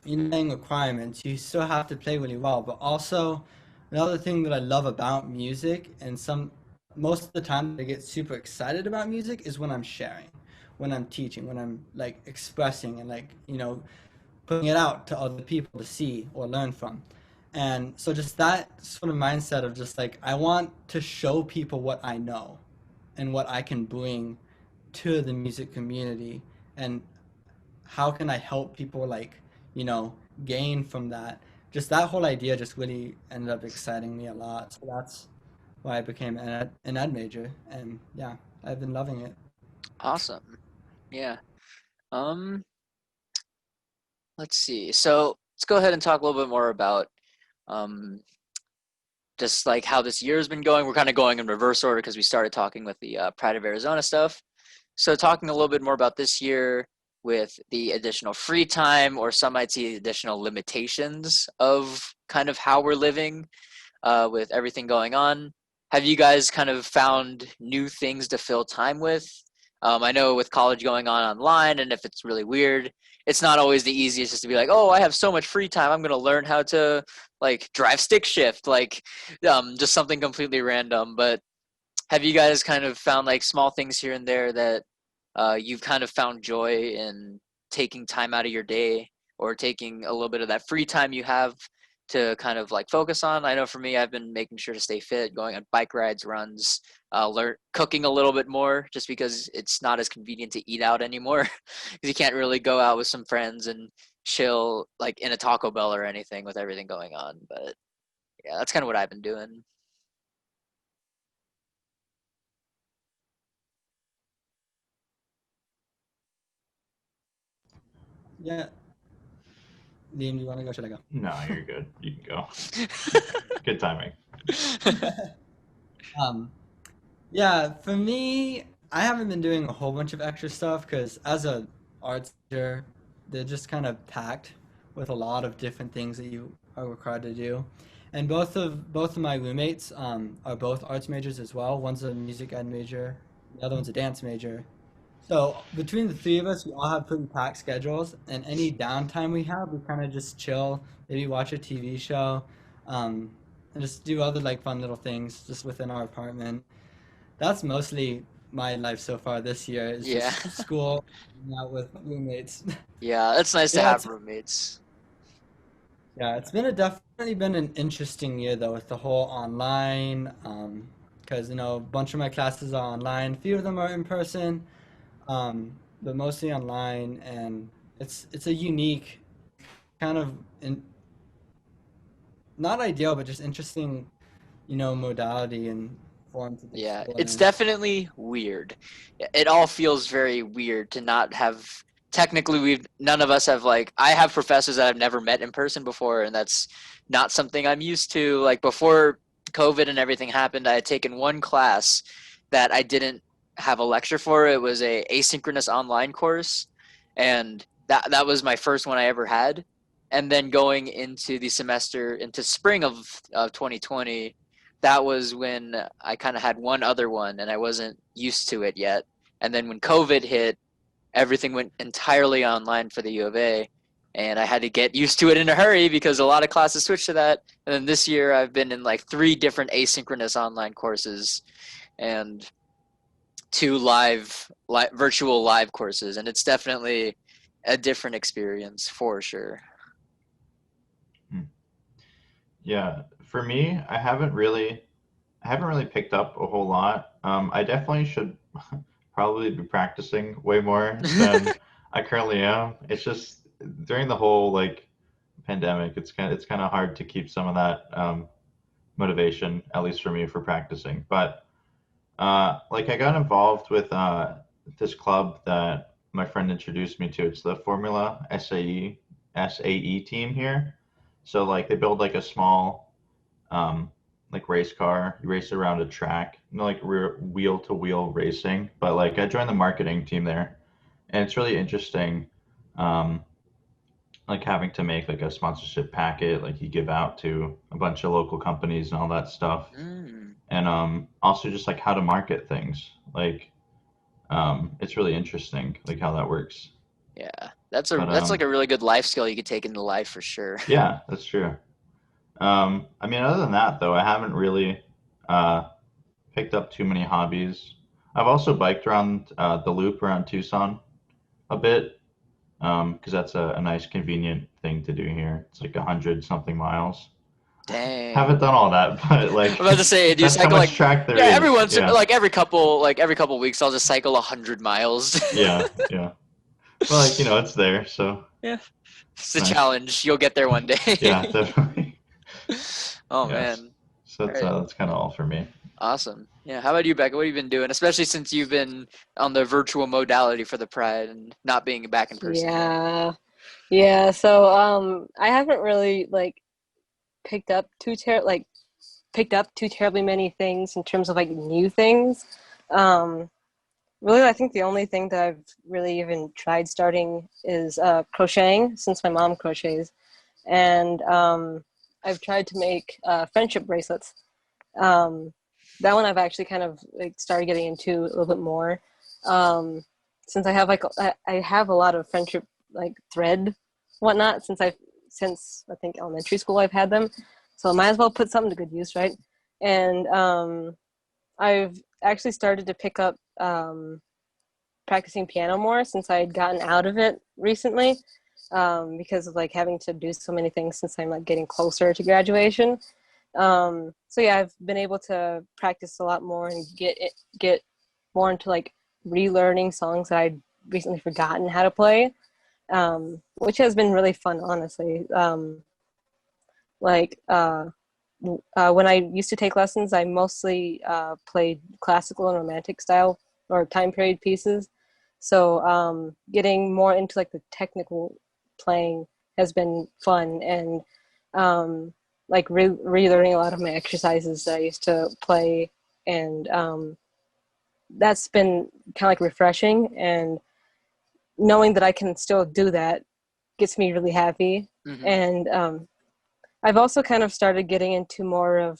requirements. You still have to play really well, but also another thing that I love about music, and most of the time I get super excited about music is when I'm sharing, when I'm teaching, when I'm like expressing and like putting it out to other people to see or learn from. And so just that sort of mindset of just like I want to show people what I know and what I can bring to the music community, and how can I help people like gain from that. Just that whole idea just really ended up exciting me a lot. So why I became an ed major, and yeah, I've been loving it. Awesome. Yeah. Um, let's see. So let's go ahead and talk a little bit more about um, just like how this year has been going. We're kind of going in reverse order because we started talking with the Pride of Arizona stuff. So talking a little bit more about this year with the additional free time, or some might see additional limitations of kind of how we're living with everything going on. Have you guys kind of found new things to fill time with? I know with college going on online, and if it's really weird, it's not always the easiest just to be like, oh, I have so much free time. I'm going to learn how to like drive stick shift, like just something completely random. But have you guys kind of found like small things here and there that you've kind of found joy in taking time out of your day, or taking a little bit of that free time you have to kind of like focus on? I know for me, I've been making sure to stay fit, going on bike rides, runs, learn cooking a little bit more, just because it's not as convenient to eat out anymore, because you can't really go out with some friends and chill like in a Taco Bell or anything with everything going on. But yeah, that's kind of what I've been doing. Yeah, Liam, do you want to go? Should I go? No, you're good. You can go. Good timing. Um, yeah, for me, I haven't been doing a whole bunch of extra stuff because as a arts major, they're just kind of packed with a lot of different things that you are required to do. And both of my roommates are both arts majors as well. One's a music ed major, the other one's a dance major. So between the three of us, we all have pretty packed schedules, and any downtime we have, we kind of just chill, maybe watch a TV show, um, and just do other like fun little things just within our apartment. That's mostly my life so far this year. Is Yeah. just school, hanging out with roommates. Yeah, it's nice to Yeah, have it's roommates. it's been definitely been an interesting year though with the whole online, because a bunch of my classes are online, a few of them are in person, but mostly online, and it's a unique kind of not ideal, but just interesting, modality and form to take Yeah, school it's in. definitely weird. It all feels very weird to not have. Technically, we've none of us have like. I have professors that I've never met in person before, and that's not something I'm used to. Like before COVID and everything happened, I had taken one class that I didn't have a lecture for. It was a asynchronous online course, and that was my first one I ever had. And then going into the semester into spring of 2020, that was when I kind of had one other one and I wasn't used to it yet. And then when COVID hit, everything went entirely online for the U of A. And I had to get used to it in a hurry because a lot of classes switched to that. And then this year I've been in like 3 different asynchronous online courses and 2 virtual live courses. And it's definitely a different experience for sure. Hmm. Yeah, for me, I haven't really picked up a whole lot. I definitely should probably be practicing way more than I currently am. It's just during the whole like pandemic, it's kind of hard to keep some of that motivation, at least for me, for practicing. But like I got involved with this club that my friend introduced me to. It's the Formula SAE team here. So like they build like a small like race car. You race around a track, like wheel to wheel racing. But like I joined the marketing team there, and it's really interesting. Um, like having to make like a sponsorship packet, like you give out to a bunch of local companies and all that stuff, Mm, and also just like how to market things. Like it's really interesting, like how that works. yeah, But that's like a really good life skill you could take into life for sure. yeah, that's true. I mean, other than that, though, I haven't really uh, picked up too many hobbies. I've also biked around the loop around Tucson a bit because that's a nice, convenient thing to do here. It's like 100 something miles. Haven't Dang. done all that, but I'm like about to say, do you that's how cycle much like, track there yeah, is. everyone's Yeah, like every couple weeks I'll just cycle 100 miles. yeah, yeah. But like it's there, so Yeah. It's it's a nice. challenge. You'll get there one Yeah, day. definitely. Oh Yes. man. So All that's right. that's kind of all for me. Awesome. Yeah. How about you, Becca? What have you been doing, especially since you've been on the virtual modality for the Pride and not being back in person yet? Yeah. Yeah, so I haven't really like picked up picked up too terribly many things in terms of like new things. Um Really, I think the only thing that I've really even tried starting is crocheting, since my mom crochets, and I've tried to make friendship bracelets. Um, that one I've actually kind of like started getting into a little bit more, um, since I have a lot of friendship like thread, whatnot. Since I think elementary school I've had them, so I might as well put something to good use, right? And I've actually started to pick up practicing piano more since I had gotten out of it recently, because of like having to do so many things since I'm like getting closer to graduation. So yeah, I've been able to practice a lot more and get more into like relearning songs that I'd recently forgotten how to play, which has been really fun, honestly. Like when I used to take lessons, I mostly played classical and romantic style or time period pieces. So getting more into like the technical playing has been fun, and like relearning a lot of my exercises that I used to play, and that's been kind of like refreshing. And knowing that I can still do that gets me really happy. Mm-hmm. And I've also kind of started getting into more of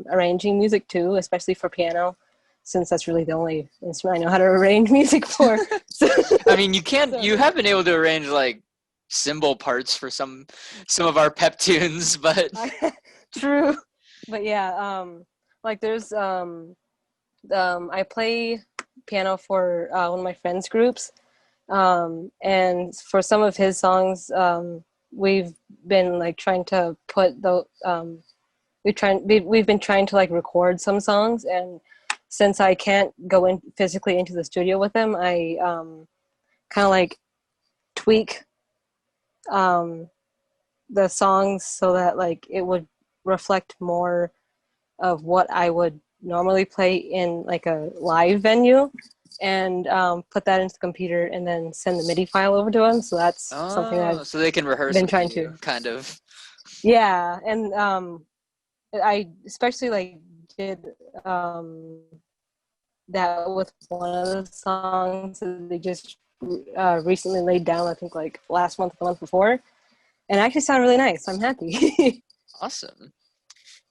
arranging music too, especially for piano, since that's really the only instrument I know how to arrange music for. So, I mean, you can't. so You have been able to arrange like cymbal parts for some of our pep tunes, but true, but yeah, like there's I play piano for one of my friends' groups, and for some of his songs, we've been like trying to put the we've been trying to like record some songs, and since I can't go in physically into the studio with them, I kind of like tweak um, the songs so that like it would reflect more of what I would normally play in like a live venue, and put that into the computer and then send the MIDI file over to them. So that's something that oh, I've so they can rehearse been with trying to. you, kind of. Yeah, and I especially like did um, that with one of the songs that they just recently laid down. I think like last month, the month before, and it actually sounded really nice. I'm happy. Awesome.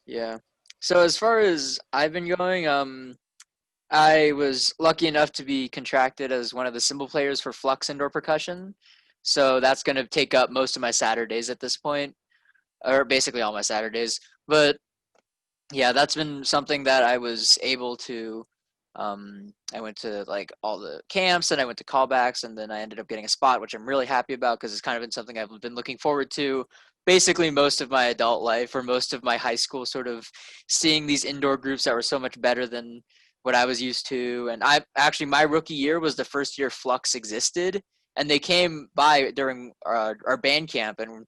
Yeah. So as far as I've been going, I was lucky enough to be contracted as one of the cymbal players for Flux Indoor Percussion. So that's going to take up most of my Saturdays at this point, or basically all my Saturdays. But yeah, that's been something that I was able to. I went to like all the camps and I went to callbacks, and then I ended up getting a spot, which I'm really happy about because it's kind of been something I've been looking forward to basically most of my adult life or most of my high school, sort of seeing these indoor groups that were so much better than what I was used to. And I actually, my rookie year was the first year Flux existed, and they came by during our band camp, and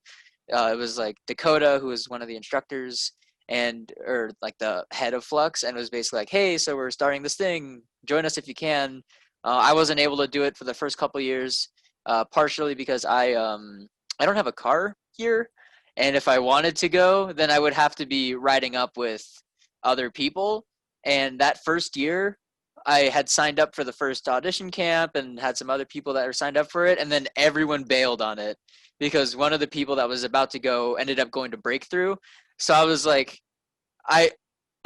it was like Dakota, who was one of the instructors, and or like the head of Flux, and it was basically like, hey, so we're starting this thing, join us if you can. I wasn't able to do it for the first couple years, partially because I don't have a car here, and if I wanted to go, then I would have to be riding up with other people. And that first year, I had signed up for the first audition camp and had some other people that were signed up for it, and then everyone bailed on it because one of the people that was about to go ended up going to Breakthrough. So I was like, I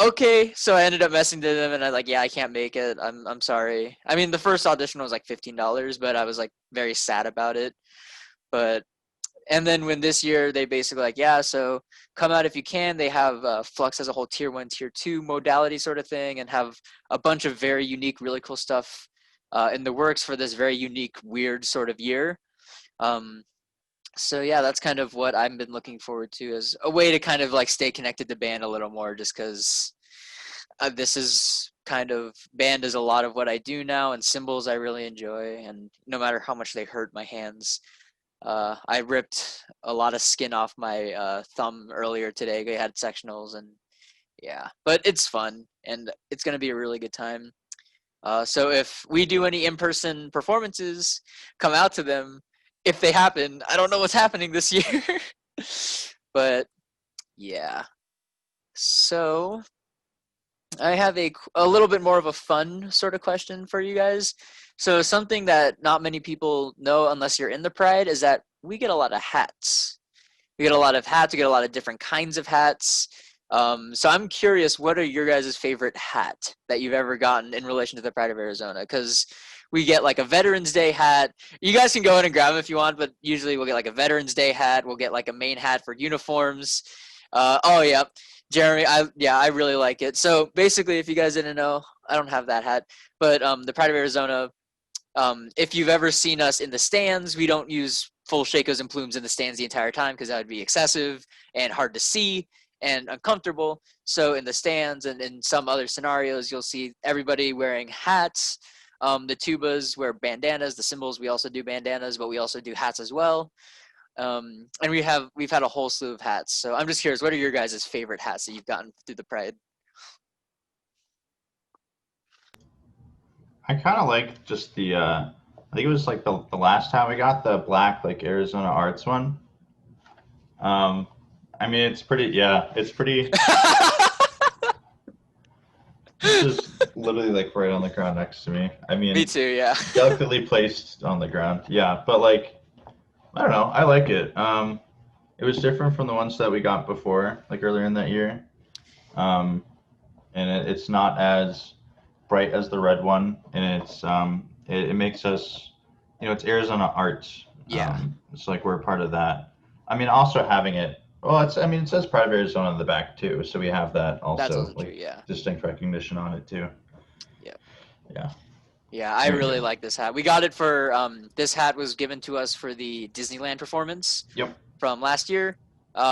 okay. So I ended up messing to them, and I like, yeah, I can't make it. I'm sorry. I mean, the first audition was like $15, but I was like very sad about it. But and then when this year they basically like, yeah, so come out if you can. They have Flux as a whole tier 1, tier 2 modality sort of thing, and have a bunch of very unique, really cool stuff in the works for this very unique, weird sort of year. Um, so yeah, that's kind of what I've been looking forward to as a way to kind of like stay connected to band a little more, just because this is kind of band is a lot of what I do now, and cymbals I really enjoy, and no matter how much they hurt my hands. I ripped a lot of skin off my thumb earlier today. I had sectionals, and Yeah, but it's fun and it's gonna be a really good time. So if we do any in-person performances, come out to them. If they happen, I don't know what's happening this year, but yeah. So I have a little bit more of a fun sort of question for you guys. So something that not many people know unless you're in the Pride is that we get a lot of hats. We get a lot of hats. We get a lot of different kinds of hats. So I'm curious, what are your guys' favorite hat that you've ever gotten in relation to the Pride of Arizona? Because we get like a Veterans Day hat. You guys can go in and grab them if you want, but usually we'll get like a Veterans Day hat. We'll get like a main hat for uniforms. Oh yeah, Jeremy. I really like it. So basically, if you guys didn't know, I don't have that hat, but the Pride of Arizona, if you've ever seen us in the stands, we don't use full shakos and plumes in the stands the entire time because that would be excessive and hard to see and uncomfortable. So in the stands and in some other scenarios, you'll see everybody wearing hats. The tubas wear bandanas. The cymbals, we also do bandanas, but we also do hats as well. And we've had a whole slew of hats. So I'm just curious, what are your guys' favorite hats that you've gotten through the Pride? I kind of like just I think it was like the last time we got the black like Arizona Arts one. Um, I mean, it's pretty. It's just literally like right on the ground next to me. I Me mean, too, yeah. delicately placed on the ground. Yeah, but like I don't know, I like it. It was different from the ones that we got before, like earlier in that year. Um, and it's not as bright as the red one, and it makes us, it's Arizona Arts. Yeah, It's like we're part of that. I mean, also having it. Well, I mean, it says Pride of Arizona on the back too, so we have that that's also, also true, like yeah. distinct recognition on it too. Yeah. Yeah, Yeah, I there you really go. like this hat. We got it for this hat was given to us for the Disneyland performance Yep. from last year.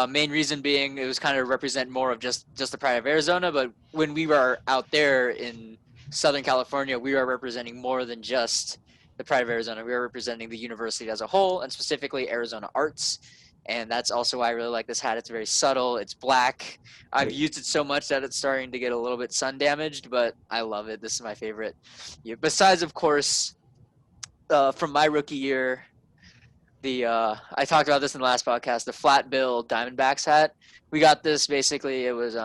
Main reason being it was kind of represent more of just the pride of Arizona, but when we were out there in Southern California, we were representing more than just the pride of Arizona. We were representing the university as a whole and specifically Arizona Arts. And that's also why I really like this hat. It's very subtle. It's black. I've used it so much that it's starting to get a little bit sun damaged, but I love it. This is my favorite. Yeah, besides, of course, from my rookie year, the I talked about this in the last podcast, the flat bill Diamondbacks hat. We got this basically. It was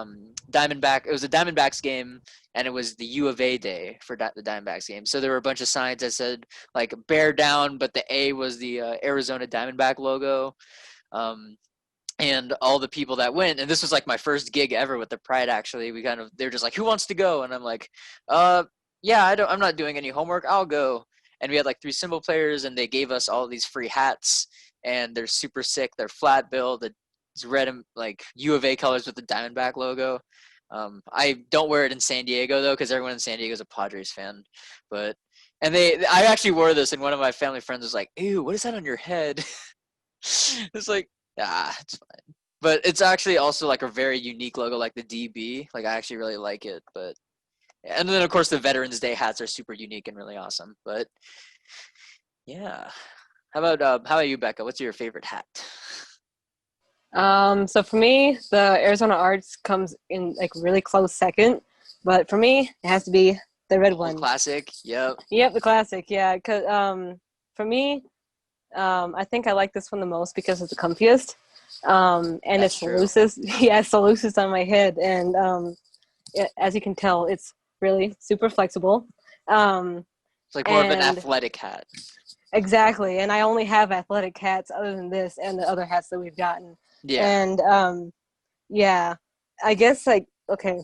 Diamondback. It was a Diamondbacks game, and it was the U of A day for the Diamondbacks game. So there were a bunch of signs that said like "Bear Down," but the A was the Arizona Diamondback logo. Um, and all the people that went, and this was like my first gig ever with the Pride. Actually, they're just like, "Who wants to go?" And I'm like, "Uh, yeah, I'm not doing any homework. I'll go." And we had like three cymbal players, and they gave us all these free hats, and they're super sick. They're flat billed. It's red and like U of A colors with the Diamondback logo. I don't wear it in San Diego though, because everyone in San Diego is a Padres fan. But I actually wore this, and one of my family friends was like, "Ew, what is that on your head?" It's like, it's fine. But it's actually also like a very unique logo, like the DB. Like I actually really like it. But and then of course the Veterans Day hats are super unique and really awesome. But yeah, how about you, Becca? What's your favorite hat? So for me, the Arizona Arts comes in like really close second, but for me, it has to be the red Old one. classic. Yep. Yep, the classic. Yeah, cause for me, I think I like this one the most because it's the comfiest, and That's it's the true. loosest. Yeah, it's the loosest on my head, and as you can tell, it's really super flexible. Um, It's like more of an and athletic hat. exactly, and I only have athletic hats other than this and the other hats that we've gotten. Yeah. And yeah, I guess like okay,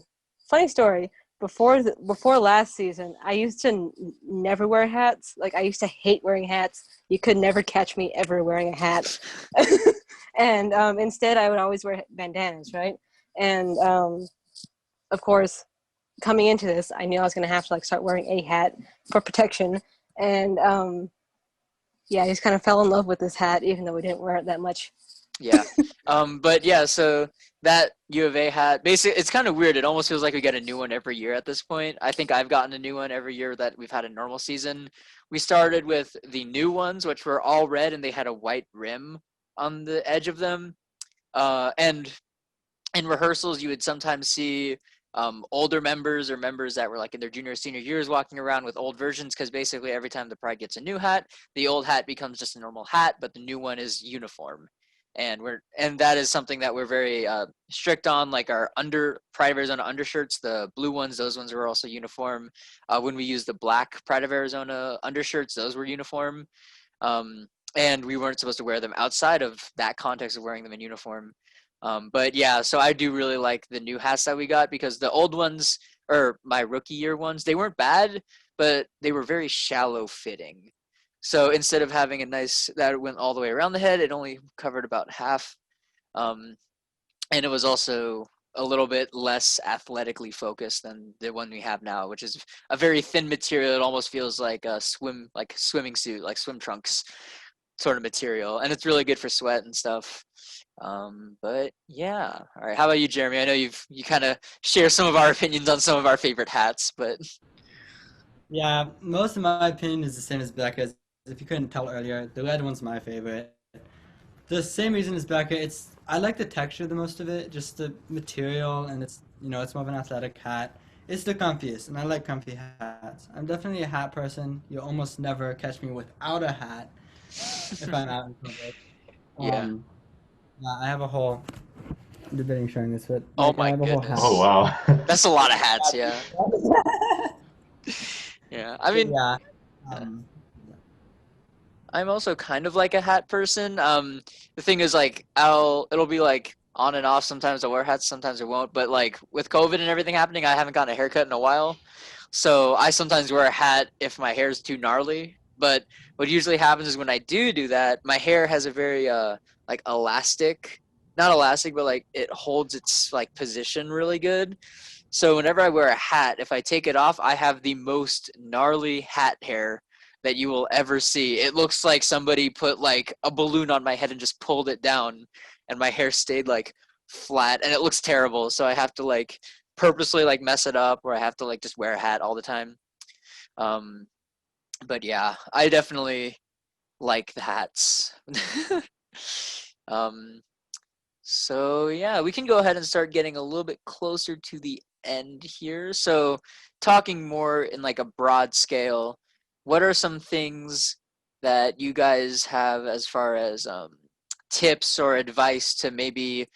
funny story. Before last season, I used to never wear hats. Like I used to hate wearing hats. You could never catch me ever wearing a hat. And instead, I would always wear bandanas, right? And of course, coming into this, I knew I was going to have to like start wearing a hat for protection. And yeah, I just kind of fell in love with this hat, even though we didn't wear it that much. Yeah. But yeah, so that U of A hat, basically, it's kind of weird. It almost feels like we get a new one every year at this point. I think I've gotten a new one every year that we've had a normal season. We started with the new ones, which were all red and they had a white rim on the edge of them. And in rehearsals, you would sometimes see older members or members that were like in their junior or senior years walking around with old versions, because basically every time the pride gets a new hat, the old hat becomes just a normal hat, but the new one is uniform. And that is something that we're very strict on, like our Pride of Arizona undershirts, the blue ones, those ones were also uniform. When we use the black Pride of Arizona undershirts, those were uniform. And we weren't supposed to wear them outside of that context of wearing them in uniform. But yeah, so I do really like the new hats that we got, because the old ones, or my rookie year ones, they weren't bad, but they were very shallow fitting. So instead of having a nice that went all the way around the head, it only covered about half. Um, and it was also a little bit less athletically focused than the one we have now, which is a very thin material. It almost feels like a swimming suit, like swim trunks sort of material, and it's really good for sweat and stuff. But yeah, all right. How about you, Jeremy? I know you kind of share some of our opinions on some of our favorite hats, but Yeah, most of my opinion is the same as Becca's. If you couldn't tell earlier, the red one's my favorite. The same reason as Becca, I like the texture the most of it, just the material, and it's more of an athletic hat. It's the comfiest, and I like comfy hats. I'm definitely a hat person. You'll almost never catch me without a hat if I'm out in public. yeah. Um, I have a whole debating showing this, but Oh like I my have a whole hat. Oh goodness, wow. that's a lot of hats. Yeah, yeah. I mean, Yeah. uh, Um, I'm also kind of like a hat person. The thing is, like, it'll be like on and off. Sometimes I'll wear hats, sometimes I won't. But like with COVID and everything happening, I haven't gotten a haircut in a while, so I sometimes wear a hat if my hair's too gnarly. But what usually happens is when I do that, my hair has a very like elastic, not elastic, but like it holds its like position really good. So whenever I wear a hat, if I take it off, I have the most gnarly hat hair that you will ever see. It looks like somebody put like a balloon on my head and just pulled it down, and my hair stayed like flat, and it looks terrible. So I have to like purposely like mess it up, or I have to like just wear a hat all the time. Um, but yeah, I definitely like the hats. um, so yeah, we can go ahead and start getting a little bit closer to the end here. So talking more in like a broad scale, what are some things that you guys have as far as tips or advice to maybe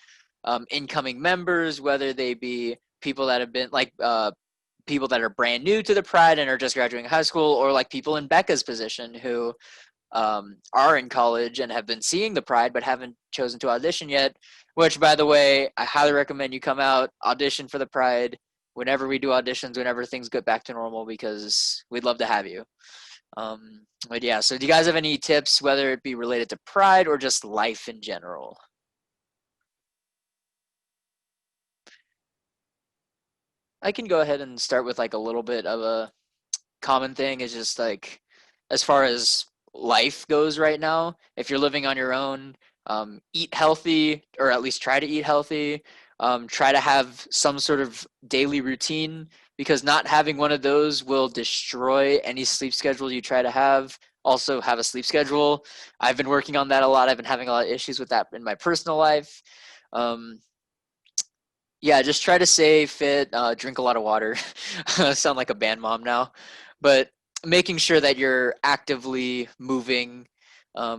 incoming members, whether they be people that have been like people that are brand new to the Pride and are just graduating high school, or like people in Becca's position who are in college and have been seeing the Pride but haven't chosen to audition yet, which, by the way, I highly recommend you come out, audition for the Pride whenever we do auditions, whenever things get back to normal, because we'd love to have you. But yeah, so do you guys have any tips, whether it be related to Pride or just life in general? I can go ahead and start with like a little bit of a common thing is just like as far as life goes right now, if you're living on your own, eat healthy, or at least try to eat healthy. Try to have some sort of daily routine, because not having one of those will destroy any sleep schedule you try to have. Also have a sleep schedule. I've been working on that a lot. I've been having a lot of issues with that in my personal life. um, yeah, just try to stay fit, drink a lot of water. I sound like a band mom now, but making sure that you're actively moving,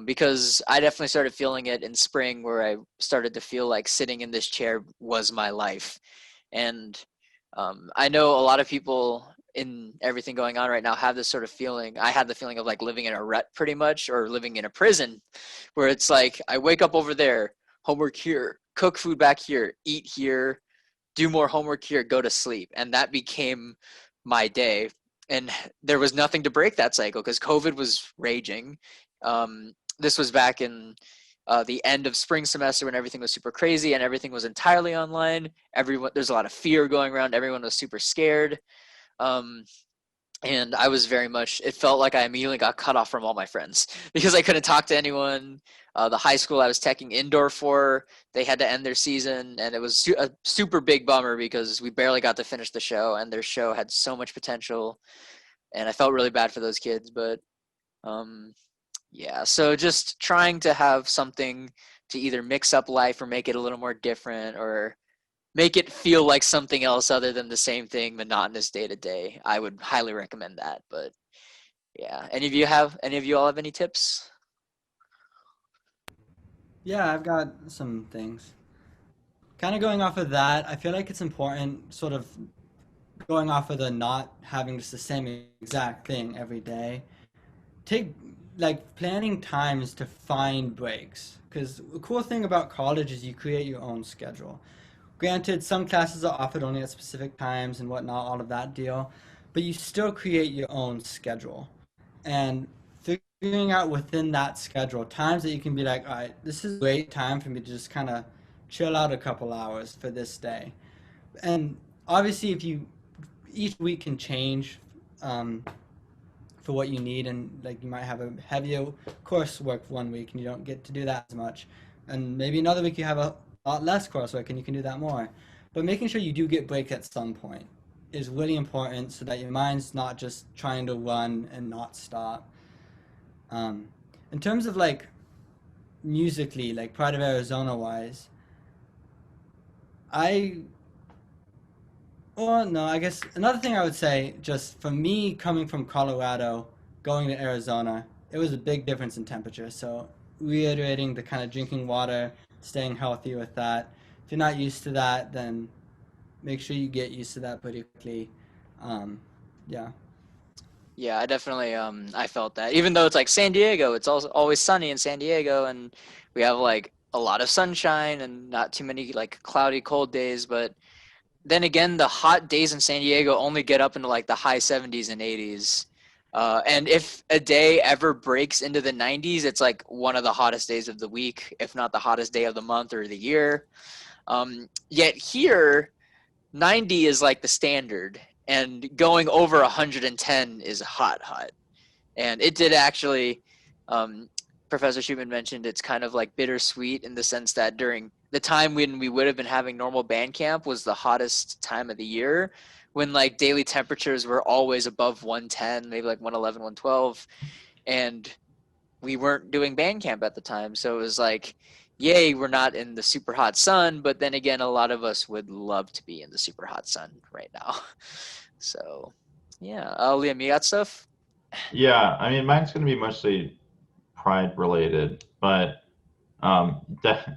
because I definitely started feeling it in spring, where I started to feel like sitting in this chair was my life. And I know a lot of people in everything going on right now have this sort of feeling. I had the feeling of like living in a rut pretty much, or living in a prison, where it's like I wake up over there, homework here, cook food back here, eat here, do more homework here, go to sleep. And that became my day. And there was nothing to break that cycle because COVID was raging. This was back in the end of spring semester when everything was super crazy and everything was entirely online. There's a lot of fear going around. Everyone was super scared. Um, and I was very much, it felt like I immediately got cut off from all my friends because I couldn't talk to anyone. The high school I was teching indoor for, they had to end their season, and it was a super big bummer because we barely got to finish the show, and their show had so much potential, and I felt really bad for those kids. But um, yeah, so just trying to have something to either mix up life or make it a little more different, or make it feel like something else other than the same thing, monotonous day to day. I would highly recommend that. But yeah, any of you all have any tips? Yeah, I've got some things. Kind of going off of that, I feel like it's important, sort of going off of the not having just the same exact thing every day. Take like planning times to find breaks. Because the cool thing about college is you create your own schedule. Granted, some classes are offered only at specific times and whatnot, all of that deal, but you still create your own schedule. And figuring out within that schedule times that you can be like, all right, this is a great time for me to just kind of chill out a couple hours for this day. And obviously, if you each week can change um, for what you need, and like you might have a heavier coursework one week and you don't get to do that as much, and maybe another week you have a lot less coursework and you can do that more. But making sure you do get breaks at some point is really important so that your mind's not just trying to run and not stop. Um, in terms of like musically, like Pride of Arizona wise, I well, no, I guess another thing I would say, just for me coming from Colorado, going to Arizona, it was a big difference in temperature. So, reiterating the kind of drinking water, staying healthy with that. If you're not used to that, then make sure you get used to that pretty quickly. Um, yeah. Yeah, I definitely I felt that. Even though it's like San Diego, it's also always sunny in San Diego, and we have like a lot of sunshine and not too many like cloudy cold days, but then again, the hot days in San Diego only get up into like the high 70s and 80s. And if a day ever breaks into the 90s, it's like one of the hottest days of the week, if not the hottest day of the month or the year. Yet here, 90 is like the standard, and going over 110 is hot, hot. And it did actually, um, Professor Schumann mentioned it's kind of like bittersweet in the sense that during the time when we would have been having normal band camp was the hottest time of the year, when like daily temperatures were always above 110, maybe like 111, 112. And we weren't doing band camp at the time. So it was like, yay, we're not in the super hot sun. But then again, a lot of us would love to be in the super hot sun right now. So yeah. Liam, you got stuff? Yeah, I mean, mine's gonna be mostly pride related, but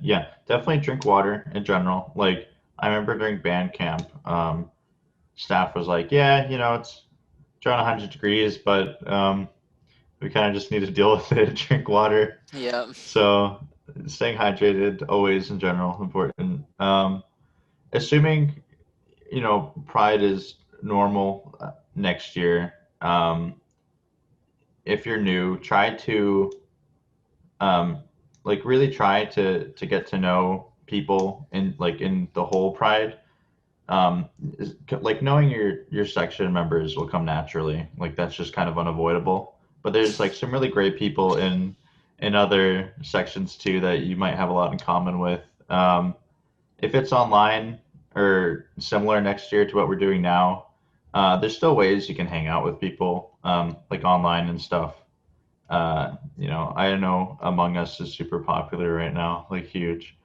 yeah, definitely drink water in general. Like, I remember during band camp, staff was like, yeah, it's around 100 degrees, but we kind of just need to deal with it, drink water. Yeah. So staying hydrated always in general important. Assuming Pride is normal next year. If you're new, try to um, like really try to get to know people in the whole Pride. Like knowing your section members will come naturally. Like that's just kind of unavoidable. But there's like some really great people in other sections too that you might have a lot in common with. If it's online or similar next year to what we're doing now, there's still ways you can hang out with people, like online and stuff. I know Among Us is super popular right now, like huge.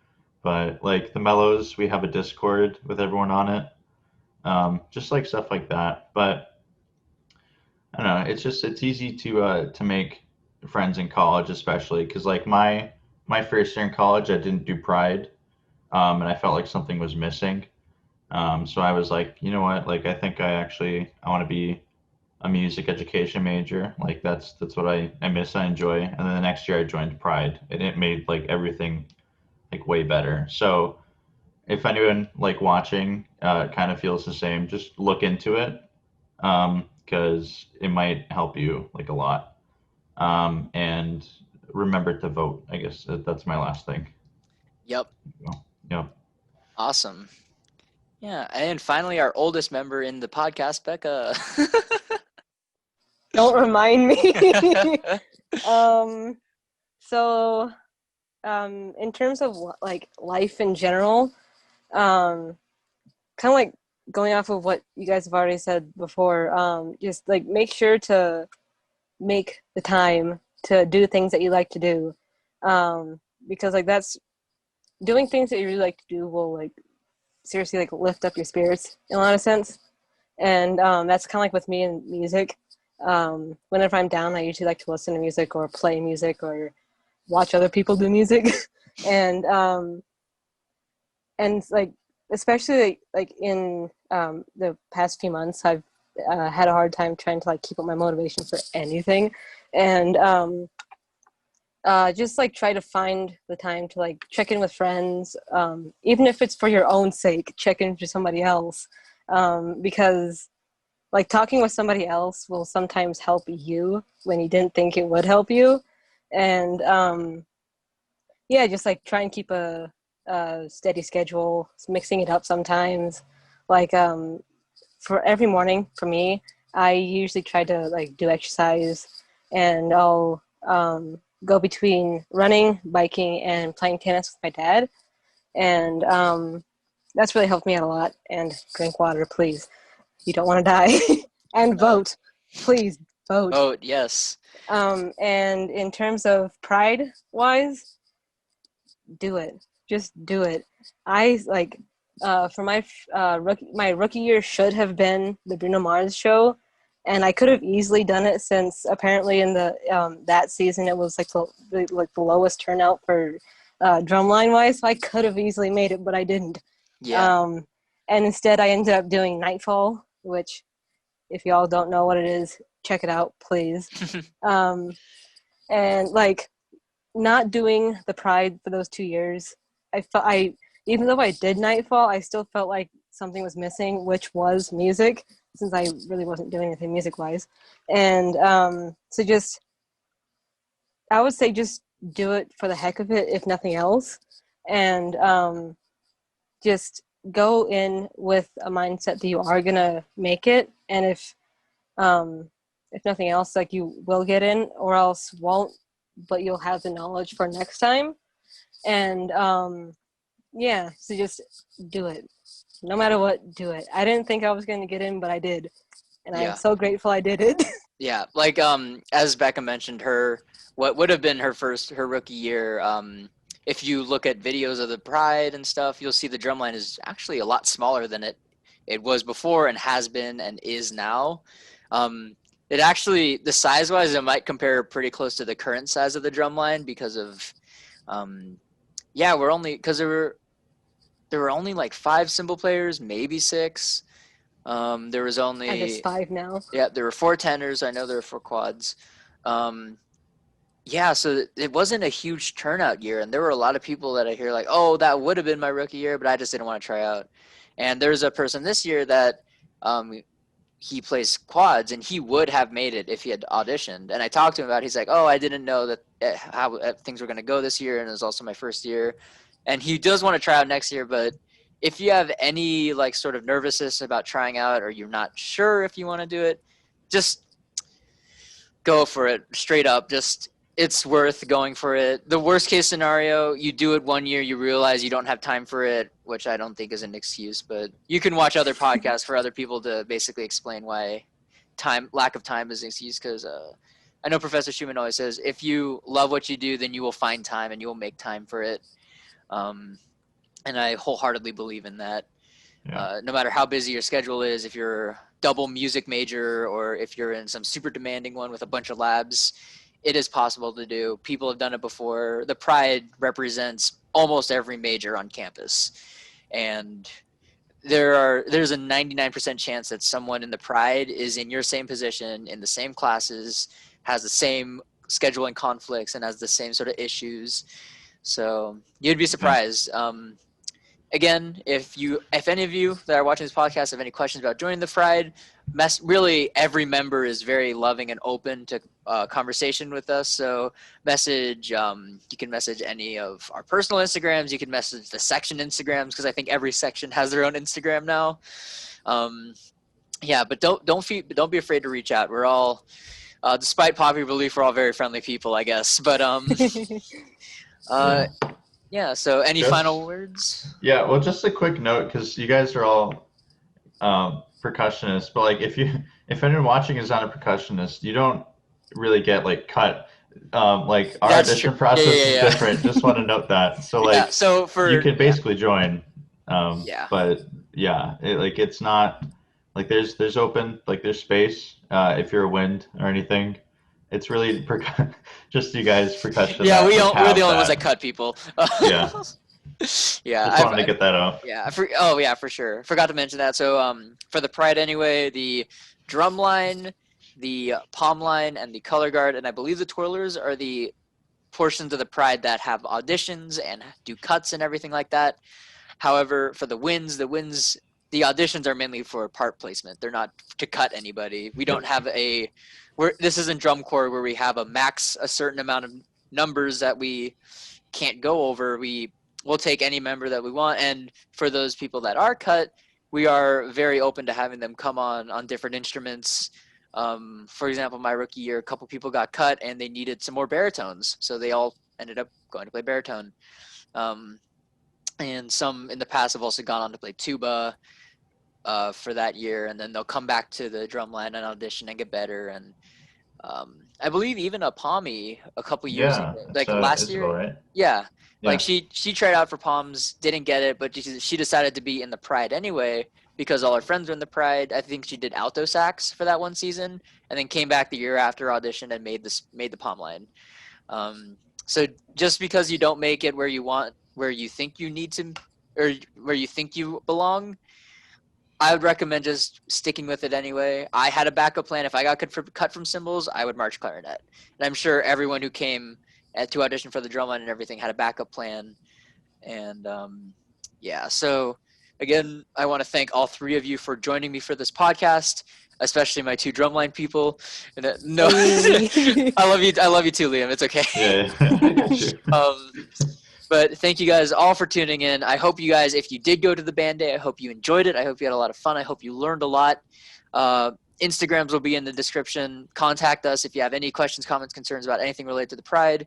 But like the Mellows, we have a Discord with everyone on it. Just like stuff like that. But I don't know, it's easy to make friends in college, especially because like my first year in college, I didn't do Pride, and I felt like something was missing. So I was like, you know what? Like I think I want to be a music education major. Like that's what I miss, I enjoy. And then the next year I joined Pride, and it made like everything like way better. So if anyone like watching kind of feels the same, just look into it because it might help you like a lot. And remember to vote. I guess that's my last thing. Yep. Yeah. Awesome. Yeah. And finally, our oldest member in the podcast, Becca. Don't remind me. um, so, in terms of like life in general, kind of like going off of what you guys have already said before, just like make sure to make the time to do things that you like to do, because like that's doing things that you really like to do will like seriously like lift up your spirits in a lot of sense. And that's kind of like with me and music. Whenever I'm down, I usually like to listen to music or play music or watch other people do music. and like especially like in the past few months, I've had a hard time trying to like keep up my motivation for anything, and just like try to find the time to like check in with friends, even if it's for your own sake. Check in for somebody else, because like talking with somebody else will sometimes help you when you didn't think it would help you, and yeah, just like try and keep a steady schedule, mixing it up sometimes. Like for every morning for me, I usually try to like do exercise, and I'll go between running, biking, and playing tennis with my dad, and that's really helped me out a lot. And drink water, please. You don't want to die. And vote, please vote. Vote, yes. And in terms of pride wise, do it. Just do it. I like for my rookie year should have been the Bruno Mars show, and I could have easily done it since apparently in the that season it was like the lowest turnout for drumline wise. So I could have easily made it, but I didn't. Yeah. And instead I ended up doing Nightfall, which if y'all don't know what it is, check it out, please. And like not doing the Pride for those 2 years, I even though I did Nightfall, I still felt like something was missing, which was music, since I really wasn't doing anything music wise. And so just I would say just do it for the heck of it, if nothing else, and just go in with a mindset that you are gonna make it, and if nothing else, like you will get in, or else won't, but you'll have the knowledge for next time. And yeah, so just do it. No matter what, do it. I didn't think I was going to get in, but I did. And Yeah. I'm so grateful I did it. Yeah, like as Becca mentioned, what would have been her rookie year, if you look at videos of the Pride and stuff, you'll see the drumline is actually a lot smaller than it was before and has been and is now. It actually, the size wise, it might compare pretty close to the current size of the drumline because of yeah, because there were only like 5 cymbal players, maybe 6. There was only, And there's 5 now. yeah, there were 4 tenors. I know there were 4 quads. Yeah, so it wasn't a huge turnout year, and there were a lot of people that I hear like, oh, that would have been my rookie year, but I just didn't want to try out. And there's a person this year that he plays quads, and he would have made it if he had auditioned. And I talked to him about it. He's like, oh, I didn't know that how things were going to go this year, and it was also my first year. And he does want to try out next year, but if you have any like sort of nervousness about trying out, or you're not sure if you want to do it, just go for it straight up. Just, it's worth going for it. The worst case scenario, you do it 1 year, you realize you don't have time for it, which I don't think is an excuse, but you can watch other podcasts for other people to basically explain why lack of time is an excuse. Because I know Professor Schumann always says, if you love what you do, then you will find time and you will make time for it. And I wholeheartedly believe in that. Yeah. No matter how busy your schedule is, if you're double music major or if you're in some super demanding one with a bunch of labs, it is possible to do. People have done it before. The Pride represents almost every major on campus. And there's a 99% chance that someone in the Pride is in your same position, in the same classes, has the same scheduling conflicts, and has the same sort of issues. So you'd be surprised. Again, if any of you that are watching this podcast have any questions about joining the Pride, really every member is very loving and open to conversation with us. So you can message any of our personal Instagrams. You can message the section Instagrams, because I think every section has their own Instagram now. Yeah, but don't be afraid to reach out. We're all, despite popular belief, we're all very friendly people, I guess. But yeah, so any final words? Yeah, well, just a quick note, because you guys are all percussionists, but like if anyone watching is not a percussionist, you don't really get like cut. Like our audition process is different. Just want to note that. So like, so you can basically join. Yeah. But yeah, it's not like there's open like there's space if you're a wind or anything. It's really just you guys percussion Yeah, that like we're the have only ones that that. cut people. Yeah, Yeah, just wanted to get that out. oh yeah, for sure. Forgot to mention that. So for the Pride anyway, the drum line, the palm line, and the color guard, and I believe the twirlers are the portions of the Pride that have auditions and do cuts and everything like that. However, for the wins, the auditions are mainly for part placement. They're not to cut anybody. We don't have this isn't drum corps where we have a certain amount of numbers that we can't go over. We'll take any member that we want, and for those people that are cut, we are very open to having them come on different instruments. For example, my rookie year, a couple people got cut and they needed some more baritones, so they all ended up going to play baritone. And some in the past have also gone on to play tuba for that year, and then they'll come back to the drum line and audition and get better. And I believe even a Pommy a couple years ago, Yeah, it's like last Isabel, year, right? yeah, like Yeah. she tried out for Palms, didn't get it, but she decided to be in the Pride anyway because all her friends were in the Pride. I think she did alto sax for that one season, and then came back the year after, auditioned, and made the Palm line. So just because you don't make it where you think you need to, or where you think you belong, I would recommend just sticking with it anyway. I had a backup plan. If I got cut from cymbals, I would march clarinet. And I'm sure everyone who came to audition for the drum line and everything had a backup plan. And yeah, so again, I want to thank all three of you for joining me for this podcast, especially my two drumline people. And no, Hey. I love you too, Liam. It's okay. Yeah, I got you. But thank you guys all for tuning in. I hope you guys, if you did go to the band day, I hope you enjoyed it. I hope you had a lot of fun. I hope you learned a lot. Instagrams will be in the description. Contact us if you have any questions, comments, concerns about anything related to the Pride.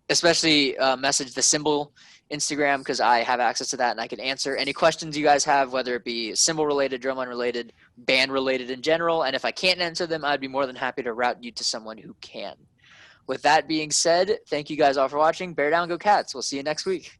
Especially message the cymbal Instagram because I have access to that and I can answer any questions you guys have, whether it be cymbal related, drumline related, band related in general. And if I can't answer them, I'd be more than happy to route you to someone who can. With that being said, thank you guys all for watching. Bear down, go Cats. We'll see you next week.